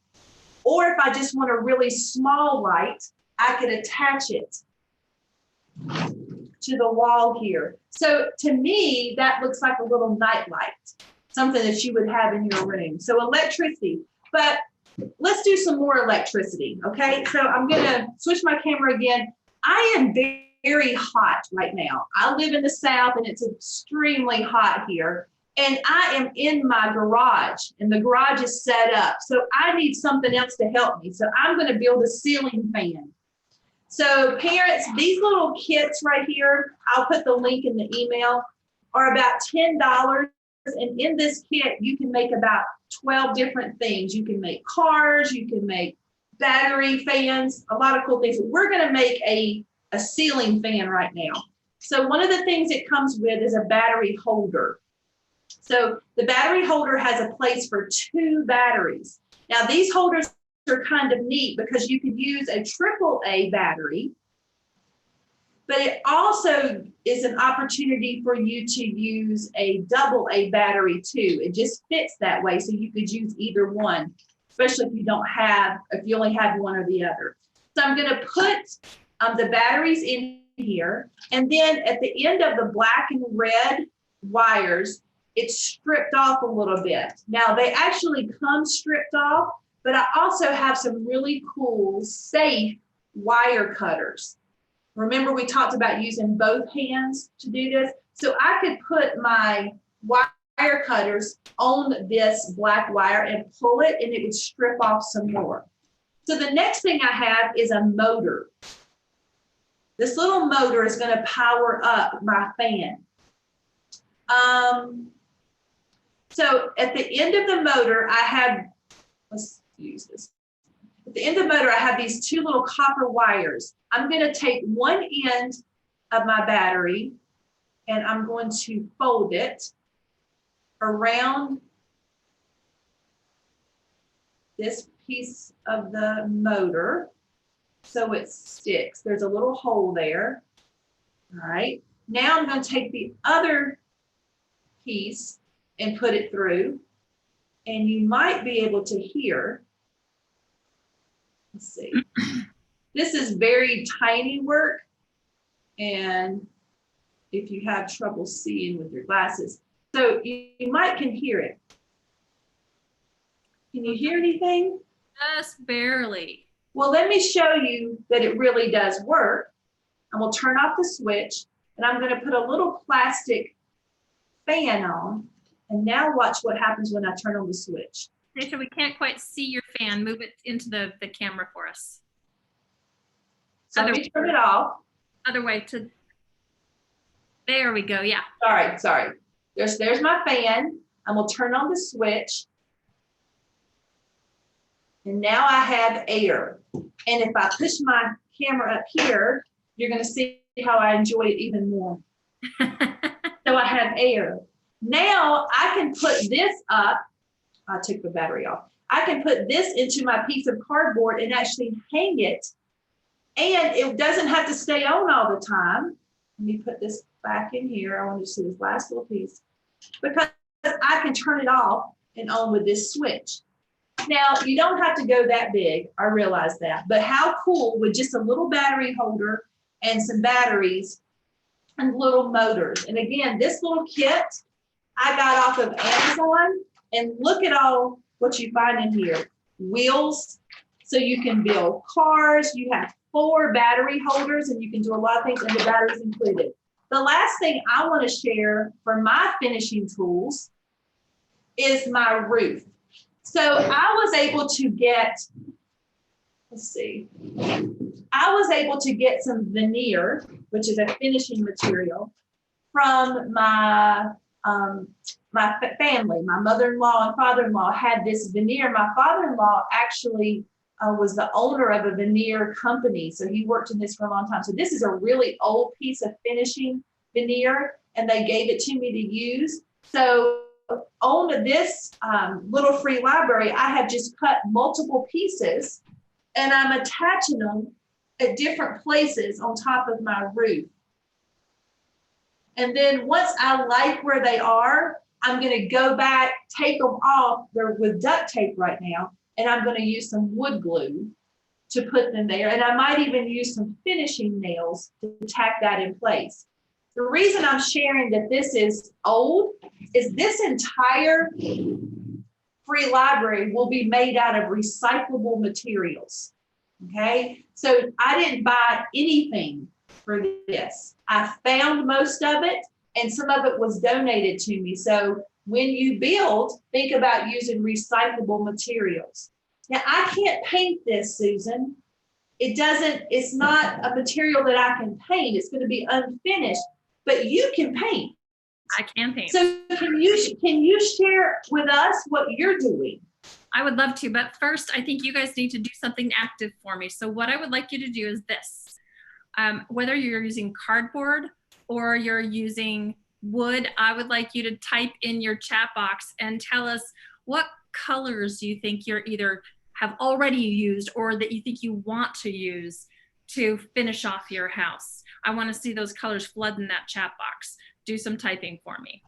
or if I just want a really small light, I could attach it to the wall here. So to me, that looks like a little night light, something that you would have in your room. So electricity, but let's do some more electricity, okay? So I'm gonna switch my camera again. I am very hot right now. I live in the South and it's extremely hot here. And I am in my garage and the garage is set up. So I need something else to help me. So I'm gonna build a ceiling fan. So parents, these little kits right here, I'll put the link in the email, are about $10. And in this kit, you can make about 12 different things. You can make cars, you can make battery fans, a lot of cool things. We're gonna make a ceiling fan right now. So one of the things it comes with is a battery holder. So the battery holder has a place for 2 batteries. Now these holders are kind of neat because you could use a AAA battery, but it also is an opportunity for you to use a AA battery too. It just fits that way. So you could use either one, especially if you only have one or the other. So I'm gonna put the batteries in here. And then at the end of the black and red wires, it's stripped off a little bit. Now they actually come stripped off, but I also have some really cool, safe wire cutters. Remember we talked about using both hands to do this? So I could put my wire cutters on this black wire and pull it and it would strip off some more. So the next thing I have is a motor. This little motor is gonna power up my fan. So at the end of the motor, I have, let's use this. At the end of the motor, I have these 2 little copper wires. I'm gonna take one end of my battery and I'm going to fold it around this piece of the motor so it sticks. There's a little hole there. All right, now I'm gonna take the other piece and put it through, and you might be able to hear, let's see. This is very tiny work, and if you have trouble seeing with your glasses, so you might can hear it. Can you hear anything? Just barely. Well, let me show you that it really does work. And we'll turn off the switch, and I'm gonna put a little plastic fan on, and now watch what happens when I turn on the switch. Dacia, we can't quite see your fan. Move it into the camera for us. So let me turn it off. Other way to, there we go, yeah. Sorry. There's my fan. I'm gonna turn on the switch. And now I have air. And if I push my camera up here, you're gonna see how I enjoy it even more. So I have air. Now I can put this up. I took the battery off. I can put this into my piece of cardboard and actually hang it. And it doesn't have to stay on all the time. Let me put this back in here. I want you to see this last little piece. Because I can turn it off and on with this switch. Now, you don't have to go that big. I realize that. But how cool would just a little battery holder and some batteries and little motors. And again, this little kit I got off of Amazon, and look at all what you find in here. Wheels, so you can build cars. You have 4 battery holders and you can do a lot of things, and the batteries included. The last thing I want to share for my finishing tools is my roof. So I was able to get, I was able to get some veneer, which is a finishing material, from my family. My mother-in-law and father-in-law had this veneer. My father-in-law actually was the owner of a veneer company. So he worked in this for a long time. So this is a really old piece of finishing veneer, and they gave it to me to use. So on this little free library, I have just cut multiple pieces and I'm attaching them at different places on top of my roof. And then once I like where they are, I'm going to go back, take them off. They're with duct tape right now. And I'm going to use some wood glue to put them there. And I might even use some finishing nails to tack that in place. The reason I'm sharing that this is old is this entire free library will be made out of recyclable materials. Okay, so I didn't buy anything for this. I found most of it, and some of it was donated to me. So when you build, think about using recyclable materials. Now, I can't paint this, Susan. It's not a material that I can paint. It's going to be unfinished, but you can paint. I can paint. So can you share with us what you're doing? I would love to, but first I think you guys need to do something active for me. So what I would like you to do is this. Whether you're using cardboard or you're using wood, I would like you to type in your chat box and tell us what colors you think you're either have already used or that you think you want to use to finish off your house. I want to see those colors flood in that chat box. Do some typing for me.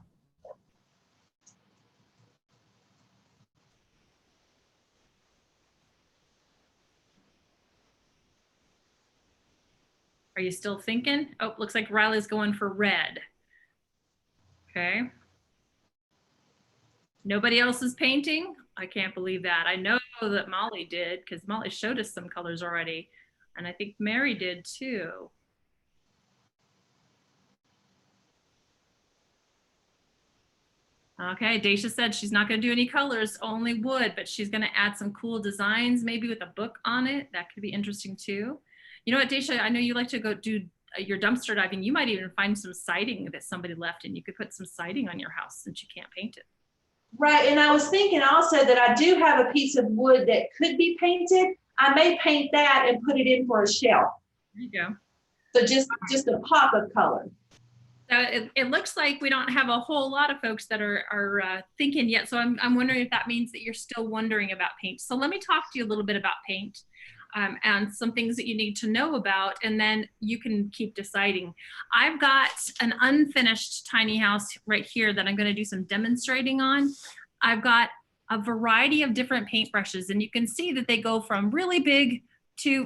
Are you still thinking? Oh, looks like Riley's going for red. Okay. Nobody else is painting? I can't believe that. I know that Molly did because Molly showed us some colors already. And I think Mary did too. Okay, Dacia said she's not going to do any colors, only wood, but she's going to add some cool designs, maybe with a book on it. That could be interesting too. You know what, Dacia, I know you like to go do your dumpster diving. You might even find some siding that somebody left and you could put some siding on your house since you can't paint it. Right, and I was thinking also that I do have a piece of wood that could be painted. I may paint that and put it in for a shelf. There you go. So just a pop of color. So it looks like we don't have a whole lot of folks that are thinking yet. So I'm wondering if that means that you're still wondering about paint. So let me talk to you a little bit about paint and some things that you need to know about, and then you can keep deciding. I've got an unfinished tiny house right here that I'm going to do some demonstrating on. I've got a variety of different paintbrushes, and you can see that they go from really big to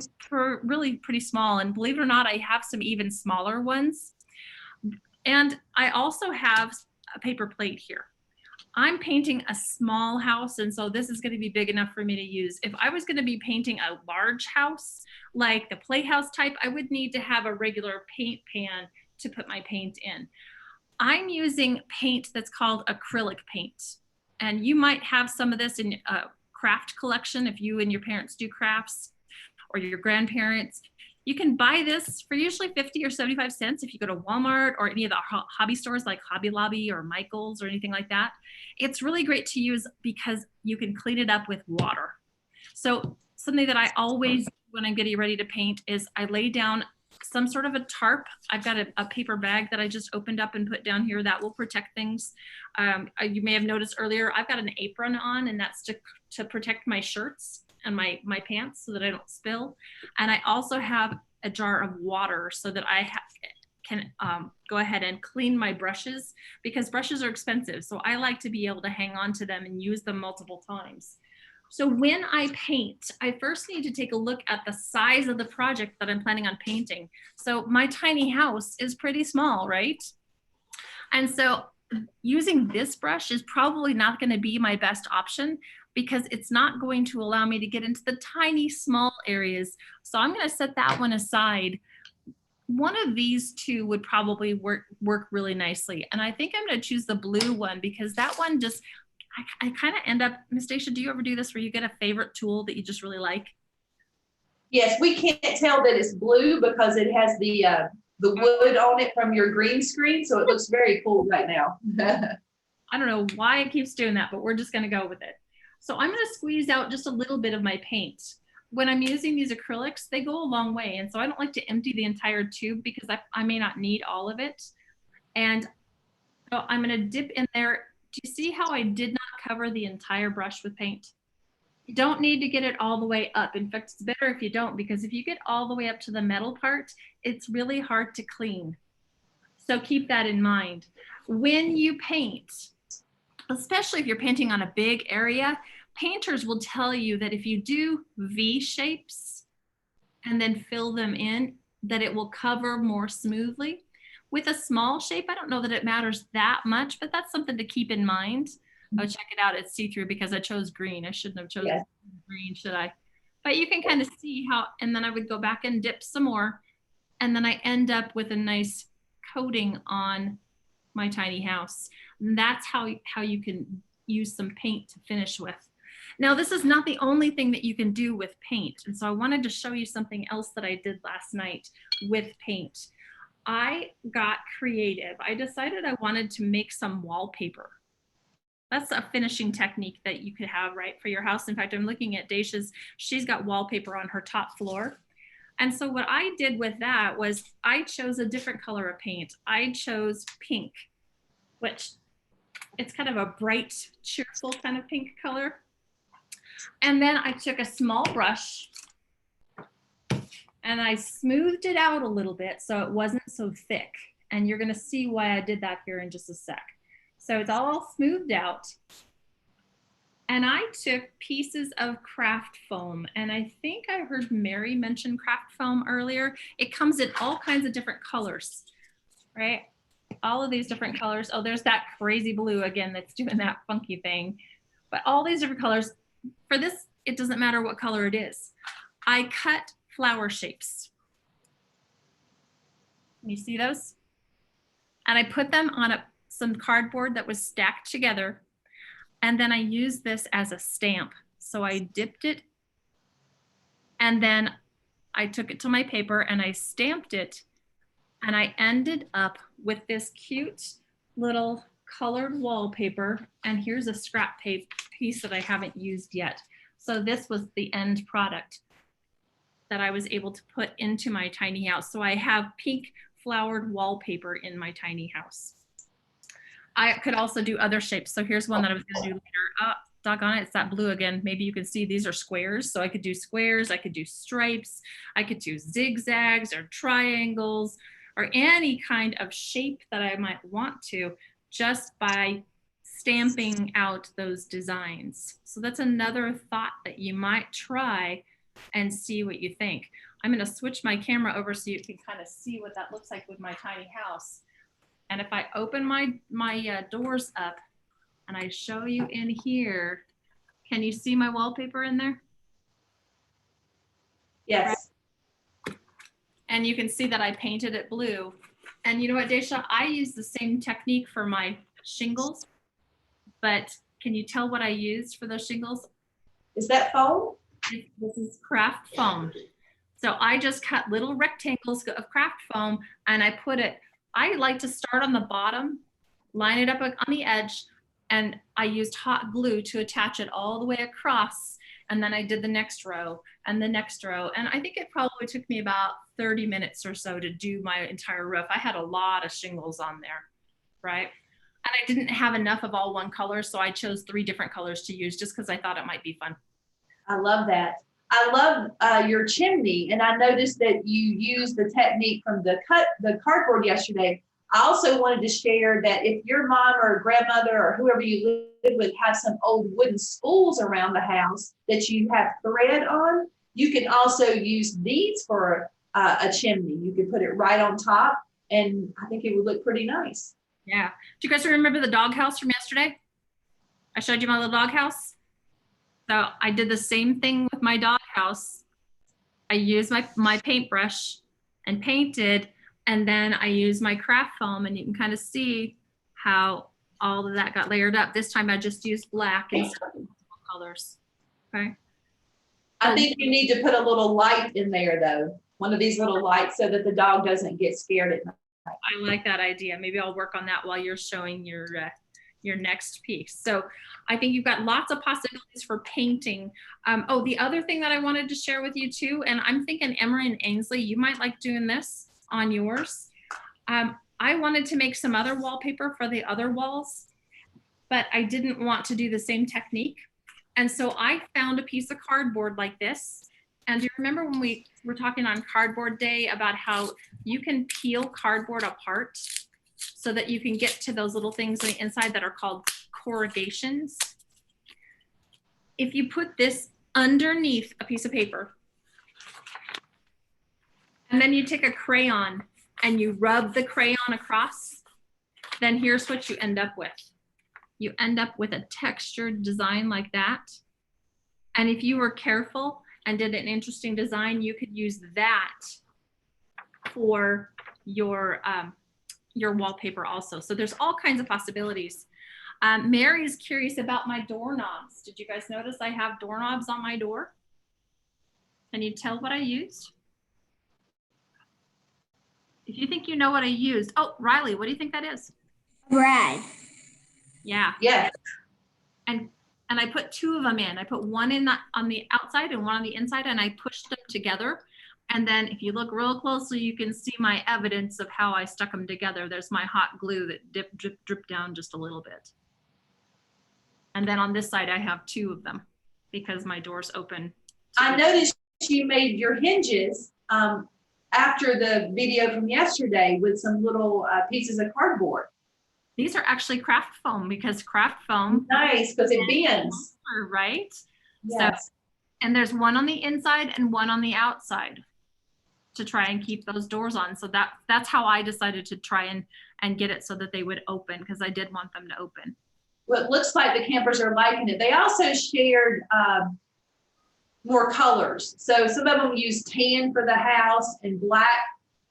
really pretty small. And believe it or not, I have some even smaller ones. And I also have a paper plate here. I'm painting a small house, and so this is going to be big enough for me to use. If I was going to be painting a large house, like the playhouse type, I would need to have a regular paint pan to put my paint in. I'm using paint that's called acrylic paint. And you might have some of this in a craft collection if you and your parents do crafts, or your grandparents. You can buy this for usually 50 or 75 cents if you go to Walmart or any of the hobby stores like Hobby Lobby or Michael's or anything like that. It's really great to use because you can clean it up with water. So something that I always do when I'm getting ready to paint is I lay down some sort of a tarp. I've got a paper bag that I just opened up and put down here that will protect things. You may have noticed earlier, I've got an apron on, and that's to protect my shirts and my pants so that I don't spill. And I also have a jar of water so that I can go ahead and clean my brushes, because brushes are expensive. So I like to be able to hang on to them and use them multiple times. So when I paint, I first need to take a look at the size of the project that I'm planning on painting. So my tiny house is pretty small, right? And so using this brush is probably not going to be my best option, because it's not going to allow me to get into the tiny small areas. So I'm going to set that one aside. One of these two would probably work really nicely. And I think I'm going to choose the blue one, because that one just, I kind of end up, Miss Dacia, do you ever do this where you get a favorite tool that you just really like? Yes, we can't tell that it's blue because it has the wood on it from your green screen. So it looks very cool right now. I don't know why it keeps doing that, but we're just going to go with it. So I'm going to squeeze out just a little bit of my paint. When I'm using these acrylics, they go a long way. And so I don't like to empty the entire tube because I may not need all of it. And so I'm going to dip in there. Do you see how I did not cover the entire brush with paint? You don't need to get it all the way up. In fact, it's better if you don't, because if you get all the way up to the metal part, it's really hard to clean. So keep that in mind. When you paint, especially if you're painting on a big area, painters will tell you that if you do V shapes and then fill them in, that it will cover more smoothly. With a small shape, I don't know that it matters that much, but that's something to keep in mind. Oh, check it out. It's see-through because I chose green. I shouldn't have chosen green, should I? But you can kind of see how, and then I would go back and dip some more. And then I end up with a nice coating on my tiny house. And that's how you can use some paint to finish with. Now, this is not the only thing that you can do with paint. And so I wanted to show you something else that I did last night with paint. I got creative. I decided I wanted to make some wallpaper. That's a finishing technique that you could have, right, for your house. In fact, I'm looking at Dacia's. She's got wallpaper on her top floor. And so what I did with that was I chose a different color of paint. I chose pink, which it's kind of a bright, cheerful kind of pink color. And then I took a small brush and I smoothed it out a little bit so it wasn't so thick. And you're gonna see why I did that here in just a sec. So it's all smoothed out. And I took pieces of craft foam, and I think I heard Mary mention craft foam earlier. It comes in all kinds of different colors, right? All of these different colors. Oh, there's that crazy blue again that's doing that funky thing. But all these different colors. For this, it doesn't matter what color it is. I cut flower shapes. Can you see those? And I put them on some cardboard that was stacked together. And then I used this as a stamp. So I dipped it and then I took it to my paper and I stamped it. And I ended up with this cute little colored wallpaper. And here's a scrap piece that I haven't used yet. So this was the end product that I was able to put into my tiny house. So I have pink flowered wallpaper in my tiny house. I could also do other shapes. So here's one that I was going to do later. Oh, doggone it, it's that blue again. Maybe you can see these are squares. So I could do squares, I could do stripes, I could do zigzags or triangles or any kind of shape that I might want to just by stamping out those designs. So that's another thought that you might try and see what you think. I'm going to switch my camera over so you can kind of see what that looks like with my tiny house. And if I open my doors up and I show you in here, can you see my wallpaper in there? Yes. And you can see that I painted it blue. And you know what, Dacia? I use the same technique for my shingles, but can you tell what I used for those shingles? Is that foam? This is craft foam. So I just cut little rectangles of craft foam and I put it, I like to start on the bottom, line it up on the edge, and I used hot glue to attach it all the way across. And then I did the next row and the next row. And I think it probably took me about 30 minutes or so to do my entire roof. I had a lot of shingles on there, right? And I didn't have enough of all one color, so I chose 3 different colors to use just because I thought it might be fun. I love that. I love your chimney, and I noticed that you used the technique from the cardboard yesterday. I also wanted to share that if your mom or grandmother or whoever you live with have some old wooden spools around the house that you have thread on, you can also use these for a chimney. You could put it right on top, and I think it would look pretty nice. Yeah. Do you guys remember the doghouse from yesterday? I showed you my little doghouse. So I did the same thing with my doghouse. I used my paintbrush and painted, and then I used my craft foam, and you can kind of see how all of that got layered up. This time I just used black instead of multiple colors. Okay. I think you need to put a little light in there though. One of these little lights so that the dog doesn't get scared at night. I like that idea. Maybe I'll work on that while you're showing your next piece. So I think you've got lots of possibilities for painting. Oh, the other thing that I wanted to share with you too, and I'm thinking Emery and Ainsley, you might like doing this on yours. I wanted to make some other wallpaper for the other walls, but I didn't want to do the same technique. And so I found a piece of cardboard like this. And do you remember when we were talking on cardboard day about how you can peel cardboard apart so that you can get to those little things on the inside that are called corrugations? If you put this underneath a piece of paper, and then you take a crayon and you rub the crayon across, then here's what you end up with. You end up with a textured design like that. And if you were careful and did an interesting design, you could use that for your wallpaper also. So there's all kinds of possibilities. Mary's curious about my doorknobs. Did you guys notice I have doorknobs on my door? Can you tell what I used? If you think you know what I used. Oh, Riley, what do you think that is? Brad. Yeah. Yes. And I put two of them in. I put one in on the outside and one on the inside, and I pushed them together. And then if you look real closely, you can see my evidence of how I stuck them together. There's my hot glue that dripped down just a little bit. And then on this side, I have two of them because my door's open. I noticed you made your hinges after the video from yesterday with some little pieces of cardboard. These are actually craft foam because craft foam. Nice, because it bends. Right? Yes. So, and there's one on the inside and one on the outside to try and keep those doors on. So that's how I decided to try and get it so that they would open, because I did want them to open. Well, it looks like the campers are liking it. They also shared more colors. So some of them used tan for the house and black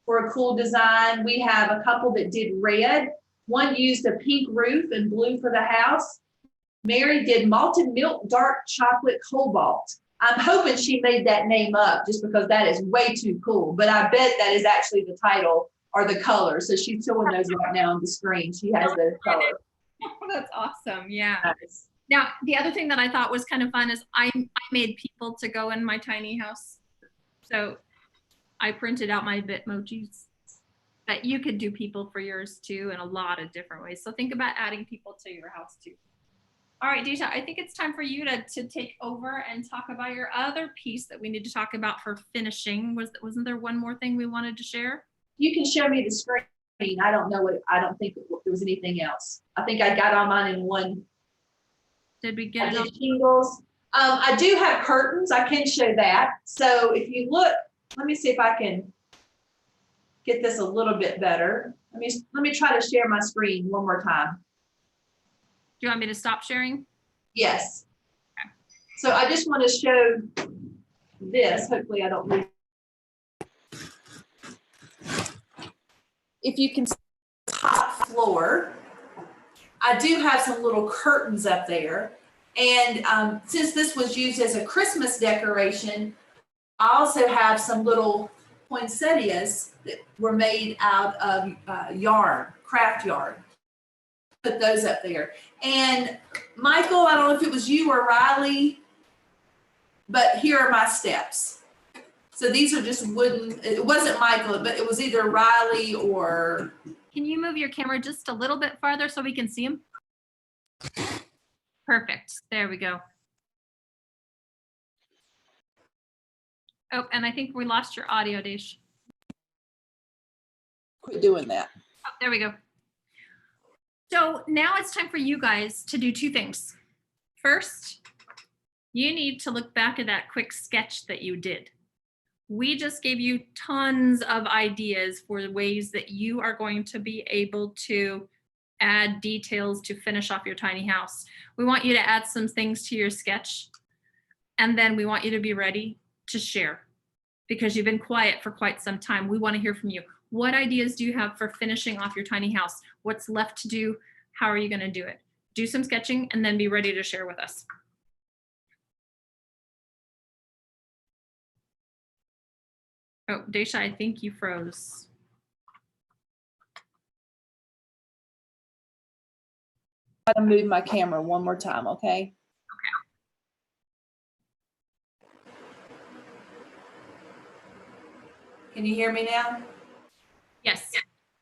for a cool design. We have a couple that did red. One used a pink roof and blue for the house. Mary did malted milk, dark chocolate cobalt. I'm hoping she made that name up just because that is way too cool. But I bet that is actually the title or the color. So she's showing those right now on the screen. She has the color. That's awesome. Yeah. Nice. Now, the other thing that I thought was kind of fun is I made people to go in my tiny house. So I printed out my Bitmojis that you could do people for yours too in a lot of different ways. So think about adding people to your house too. All right, Dacia, I think it's time for you to take over and talk about your other piece that we need to talk about for finishing. Wasn't there one more thing we wanted to share? You can show me the screen. I don't know I don't think there was anything else. I think I got all mine in one. Did we get it all? Shingles. I do have curtains. I can show that. So if you look, let me see if I can get this a little bit better. Let me try to share my screen one more time. Do you want me to stop sharing? Yes. Okay. So I just want to show this. Hopefully I don't lose. If you can see the top floor, I do have some little curtains up there. And since this was used as a Christmas decoration, I also have some little poinsettias that were made out of yarn, craft yarn. Put those up there. And Michael, I don't know if it was you or Riley, but here are my steps. So these are just wooden, it wasn't Michael, but it was either Riley or. Can you move your camera just a little bit farther so we can see them? Perfect. There we go. Oh, and I think we lost your audio, Dacia. Quit doing that. Oh, there we go. So now it's time for you guys to do two things. First, you need to look back at that quick sketch that you did. We just gave you tons of ideas for ways that you are going to be able to add details to finish off your tiny house. We want you to add some things to your sketch, and then we want you to be ready to share because you've been quiet for quite some time. We want to hear from you. What ideas do you have for finishing off your tiny house? What's left to do? How are you going to do it? Do some sketching and then be ready to share with us. Oh, Dacia, I think you froze. I'm going to move my camera one more time, okay? Can you hear me now? Yes.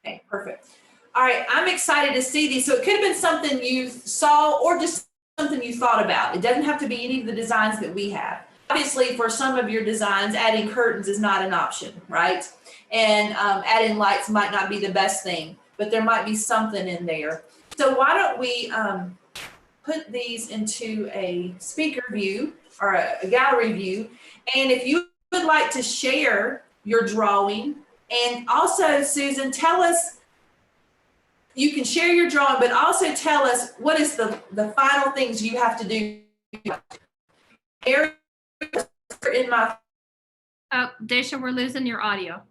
Okay, perfect. All right, I'm excited to see these. So it could have been something you saw or just something you thought about. It doesn't have to be any of the designs that we have. Obviously, for some of your designs, adding curtains is not an option, right? And adding lights might not be the best thing, but there might be something in there. So why don't we put these into a speaker view or a gallery view. And if you would like to share your drawing And also, Susan, tell us, you can share your drawing, but also tell us what is the final things you have to do. In my Oh, Dacia, we're losing your audio.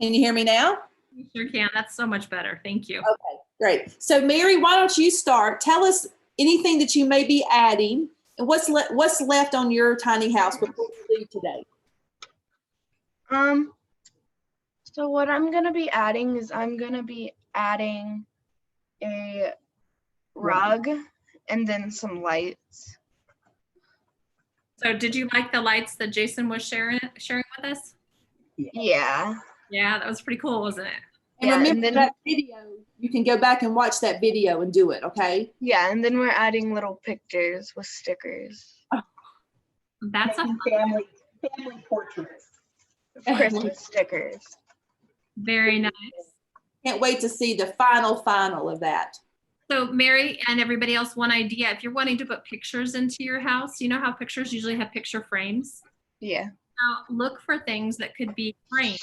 Can you hear me now? You sure can. That's so much better. Thank you. Okay, great. So Mary, why don't you start? Tell us anything that you may be adding and what's left on your tiny house before we leave today. So what I'm gonna be adding is I'm gonna be adding a rug and then some lights. So did you like the lights that Jason was sharing with us? Yeah. Yeah, that was pretty cool, wasn't it? And Yeah, remember and then that video, you can go back and watch that video and do it, okay? yeah, and then we're adding little pictures with stickers. That's a family portraits. Christmas stickers. very nice. Can't wait to see the final of that. So Mary and everybody else, one idea, if you're wanting to put pictures into your house, you know how pictures usually have picture frames? Yeah. Now look for things that could be framed.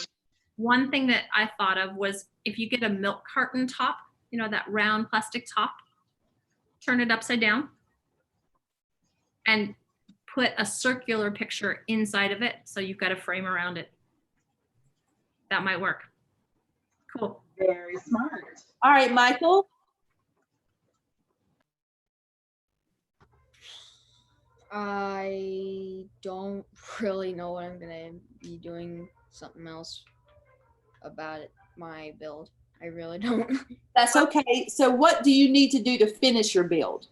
One thing that I thought of was if you get a milk carton top, you know, that round plastic top, turn it upside down and put a circular picture inside of it. So you've got a frame around it. That might work. Cool. Very smart. All right, Michael. I don't really know what I'm gonna be doing. Something else about it, my build. I really don't. That's okay. So what do you need to do to finish your build?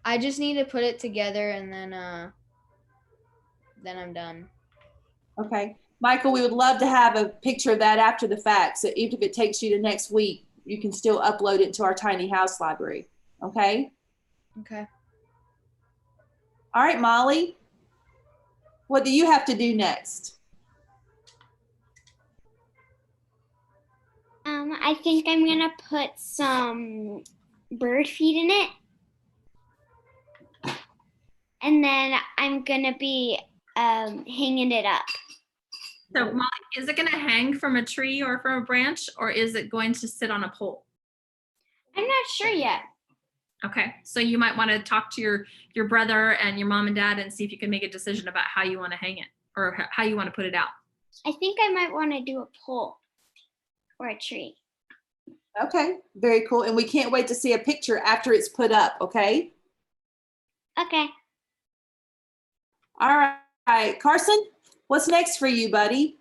I just need to put it together and then I'm done. Okay. Michael, we would love to have a picture of that after the fact. So even if it takes you to next week, you can still upload it to our tiny house library. Okay. Okay. All right, Molly. What do you have to do next? I think I'm gonna put some bird feed in it. And then I'm gonna be hanging it up. So Molly, is it going to hang from a tree or from a branch, or is it going to sit on a pole? I'm not sure yet. Okay, so you might want to talk to your brother and your mom and dad and see if you can make a decision about how you want to hang it or how you want to put it out. I think I might want to do a pole or a tree. Okay, very cool. And we can't wait to see a picture after it's put up, okay? Okay. All right, Carson, what's next for you, buddy?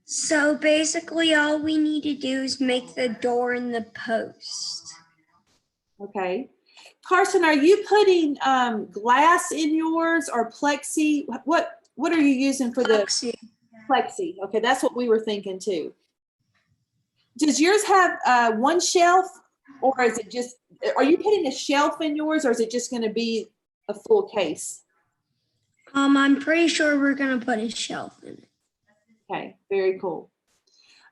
So basically all we need to do is make the door in the post. Okay. Carson, are you putting glass in yours or plexi? What are you using for the plexi? Okay, that's what we were thinking too. Does yours have one shelf, or is it just, are you putting a shelf in yours, or is it just going to be a full case? I'm pretty sure we're gonna put a shelf in it. Okay, very cool.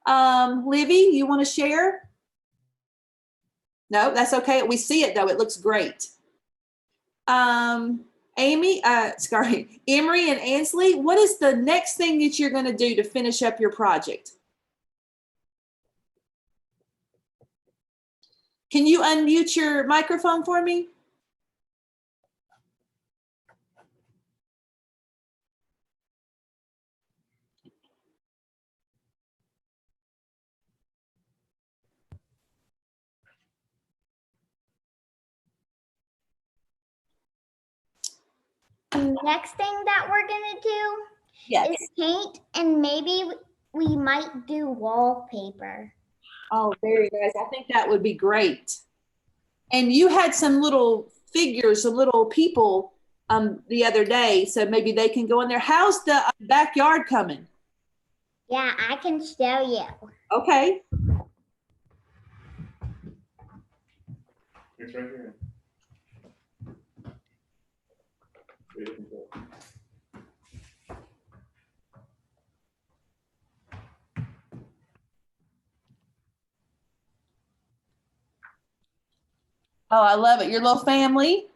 Livy, you want to share? No, that's okay. We see it though. It looks great. Emery and Ansley, what is the next thing that you're going to do to finish up your project? Can you unmute your microphone for me? Next thing that we're gonna do Yes. is paint, and maybe we might do wallpaper. Oh, very nice. I think that would be great. And you had some little figures, some little people the other day, so maybe they can go in there. How's the backyard coming? Yeah, I can show you. Okay. It's right here. Oh, I love it. Your little family.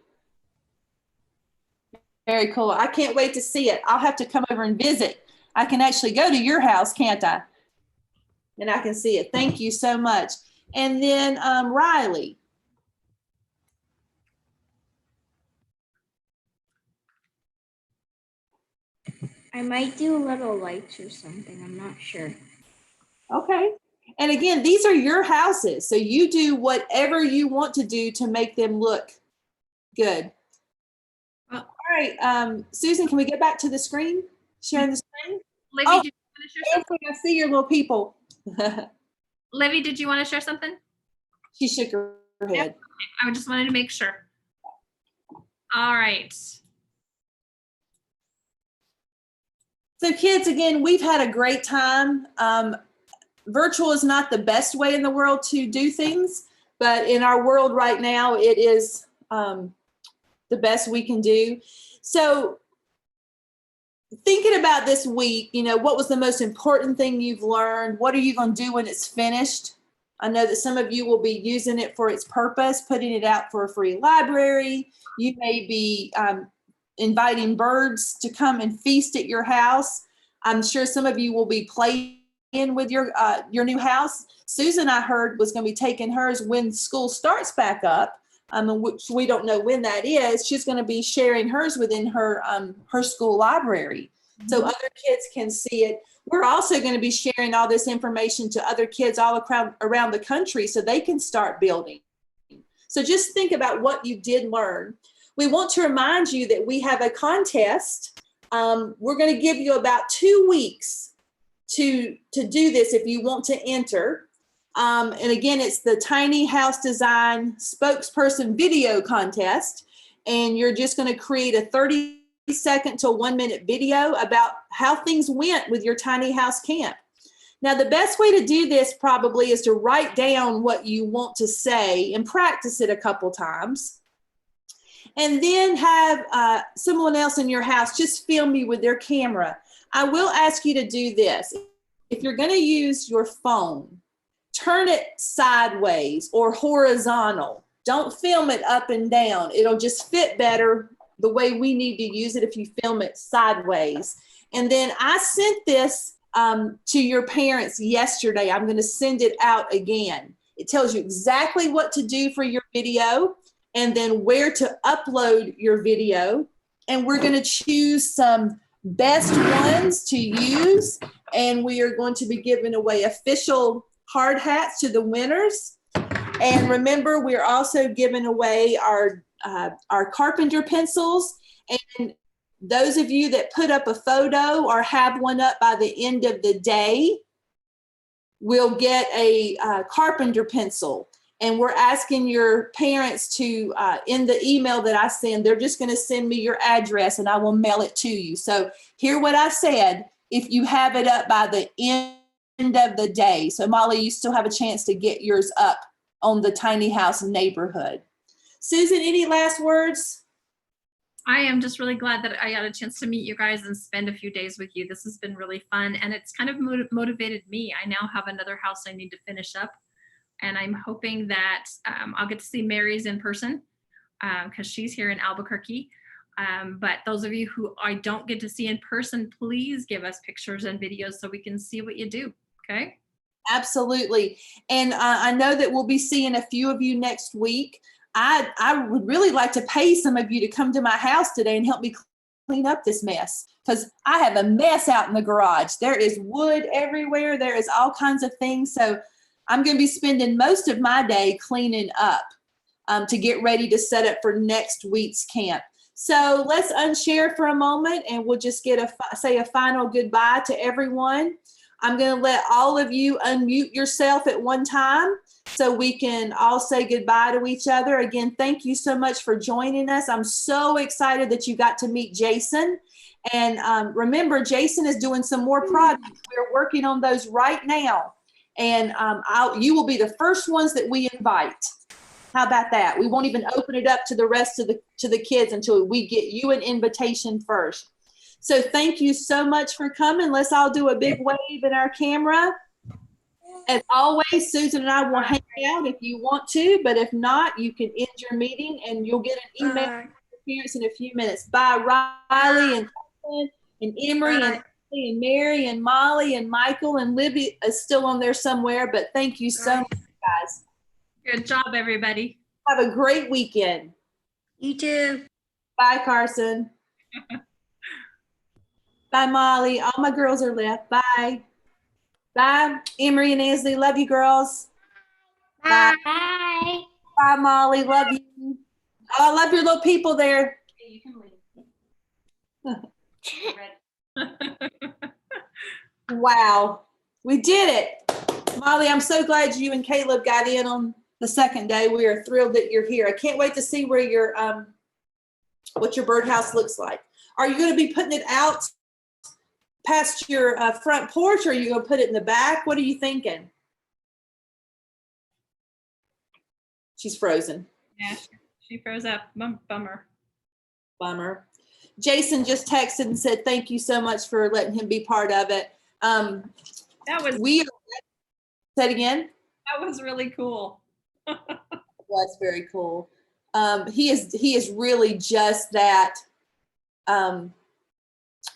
Very cool. I can't wait to see it. I'll have to come over and visit. I can actually go to your house, can't I? And I can see it. Thank you so much. And then Riley. I might do little lights or something. I'm not sure. Okay. And again, these are your houses. So you do whatever you want to do to make them look good. All right. Susan, can we get back to the screen? Sharing the screen? Livy, Oh, did you want to share something? I see your little people. Livy, did you want to share something? She shook her head. I just wanted to make sure. All right. So kids, again, we've had a great time. Virtual is not the best way in the world to do things, but in our world right now, it is the best we can do. So thinking about this week, you know, what was the most important thing you've learned? What are you going to do when it's finished? I know that some of you will be using it for its purpose, putting it out for a free library. You may be inviting birds to come and feast at your house. I'm sure some of you will be playing with your new house. Susan, I heard, was going to be taking hers when school starts back up, which we don't know when that is. She's going to be sharing hers within her her school library, so other kids can see it. We're also going to be sharing all this information to other kids all around the country so they can start building. So just think about what you did learn. We want to remind you that we have a contest. We're going to give you about 2 weeks to do this if you want to enter. And again, it's the Tiny House Design Spokesperson Video Contest. And you're just going to create a 30-second to 1-minute video about how things went with your tiny house camp. Now, the best way to do this probably is to write down what you want to say and practice it a couple times. And then have someone else in your house just film you with their camera. I will ask you to do this. If you're going to use your phone, turn it sideways or horizontal. Don't film it up and down. It'll just fit better the way we need to use it if you film it sideways. And then I sent this to your parents yesterday. I'm going to send it out again. It tells you exactly what to do for your video and then where to upload your video. And we're going to choose some best ones to use. And we are going to be giving away official hard hats to the winners. And remember, we're also giving away our carpenter pencils. And those of you that put up a photo or have one up by the end of the day will get a carpenter pencil. And we're asking your parents to, in the email that I send, they're just going to send me your address and I will mail it to you. So hear what I said, if you have it up by the end of the day. So Molly, you still have a chance to get yours up on the Tiny House neighborhood. Susan, any last words? I am just really glad that I got a chance to meet you guys and spend a few days with you. This has been really fun, and it's kind of motivated me. I now have another house I need to finish up, and I'm hoping that I'll get to see Mary's in person because she's here in Albuquerque. But those of you who I don't get to see in person, please give us pictures and videos so we can see what you do, okay? Absolutely. And I know that we'll be seeing a few of you next week. I would really like to pay some of you to come to my house today and help me clean up this mess, because I have a mess out in the garage. There is wood everywhere. There is all kinds of things. So I'm going to be spending most of my day cleaning up to get ready to set up for next week's camp. So let's unshare for a moment and we'll just say a final goodbye to everyone. I'm going to let all of you unmute yourself at one time so we can all say goodbye to each other. Again, thank you so much for joining us. I'm so excited that you got to meet Jason. And remember, Jason is doing some more projects. We're working on those right now. And you will be the first ones that we invite. How about that? We won't even open it up to the rest of the kids until we get you an invitation first. So thank you so much for coming. Let's all do a big wave in our camera. As always, Susan and I will hang out if you want to, but if not, you can end your meeting and you'll get an email from your parents in a few minutes. Bye, Riley and Colin and Emery and Ashley and Mary and Molly and Michael and Libby is still on there somewhere, but thank you so much, guys. Good job, everybody. Have a great weekend. You too. Bye, Carson. Bye, Molly. All my girls are left. Bye. Bye, Emery and Ansley. Love you, girls. Bye. Bye. Bye, Molly. Love you. Oh, I love your little people there. You can leave. Wow. We did it. Molly, I'm so glad you and Caleb got in on the second day. We are thrilled that you're here. I can't wait to see where your what your birdhouse looks like. Are you going to be putting it out past your front porch, or are you going to put it in the back? What are you thinking? She's frozen. Yeah, she froze up. Bummer. Bummer. Jason just texted and said, thank you so much for letting him be part of it. That was Say it again. That was really cool. Was very cool. He is really just that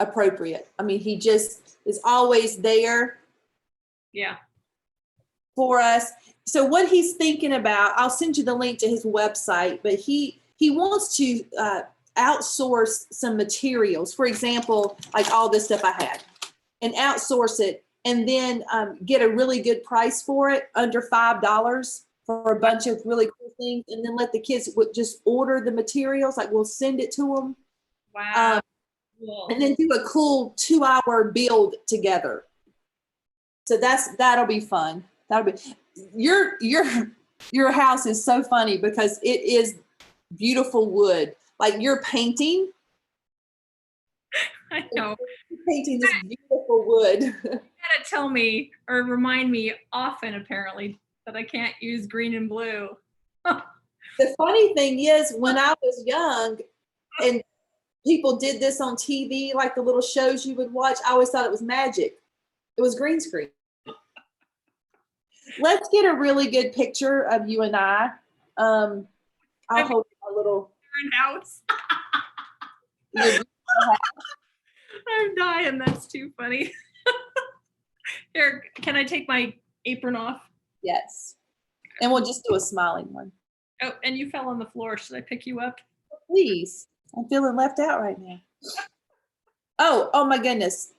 appropriate. I mean, he just is always there. Yeah. For us. So what he's thinking about, I'll send you the link to his website, but he wants to outsource some materials. For example, like all this stuff I had, and outsource it, and then get a really good price for it, under $5 for a bunch of really cool things, and then let the kids just order the materials. Like we'll send it to them. Wow. Cool. And then do a cool 2-hour build together. So that'll be fun. That'll be your house is so funny because it is beautiful wood. Like you're painting. I know. You're painting this beautiful wood. You gotta tell me or remind me often, apparently, that I can't use green and blue. The funny thing is, when I was young and people did this on TV, like the little shows you would watch, I always thought it was magic. It was green screen. Let's get a really good picture of you and I. I'll hold a little house. I'm dying. That's too funny. Here, can I take my apron off? Yes. And we'll just do a smiling one. Oh, and you fell on the floor. Should I pick you up? Please. I'm feeling left out right now. Oh my goodness.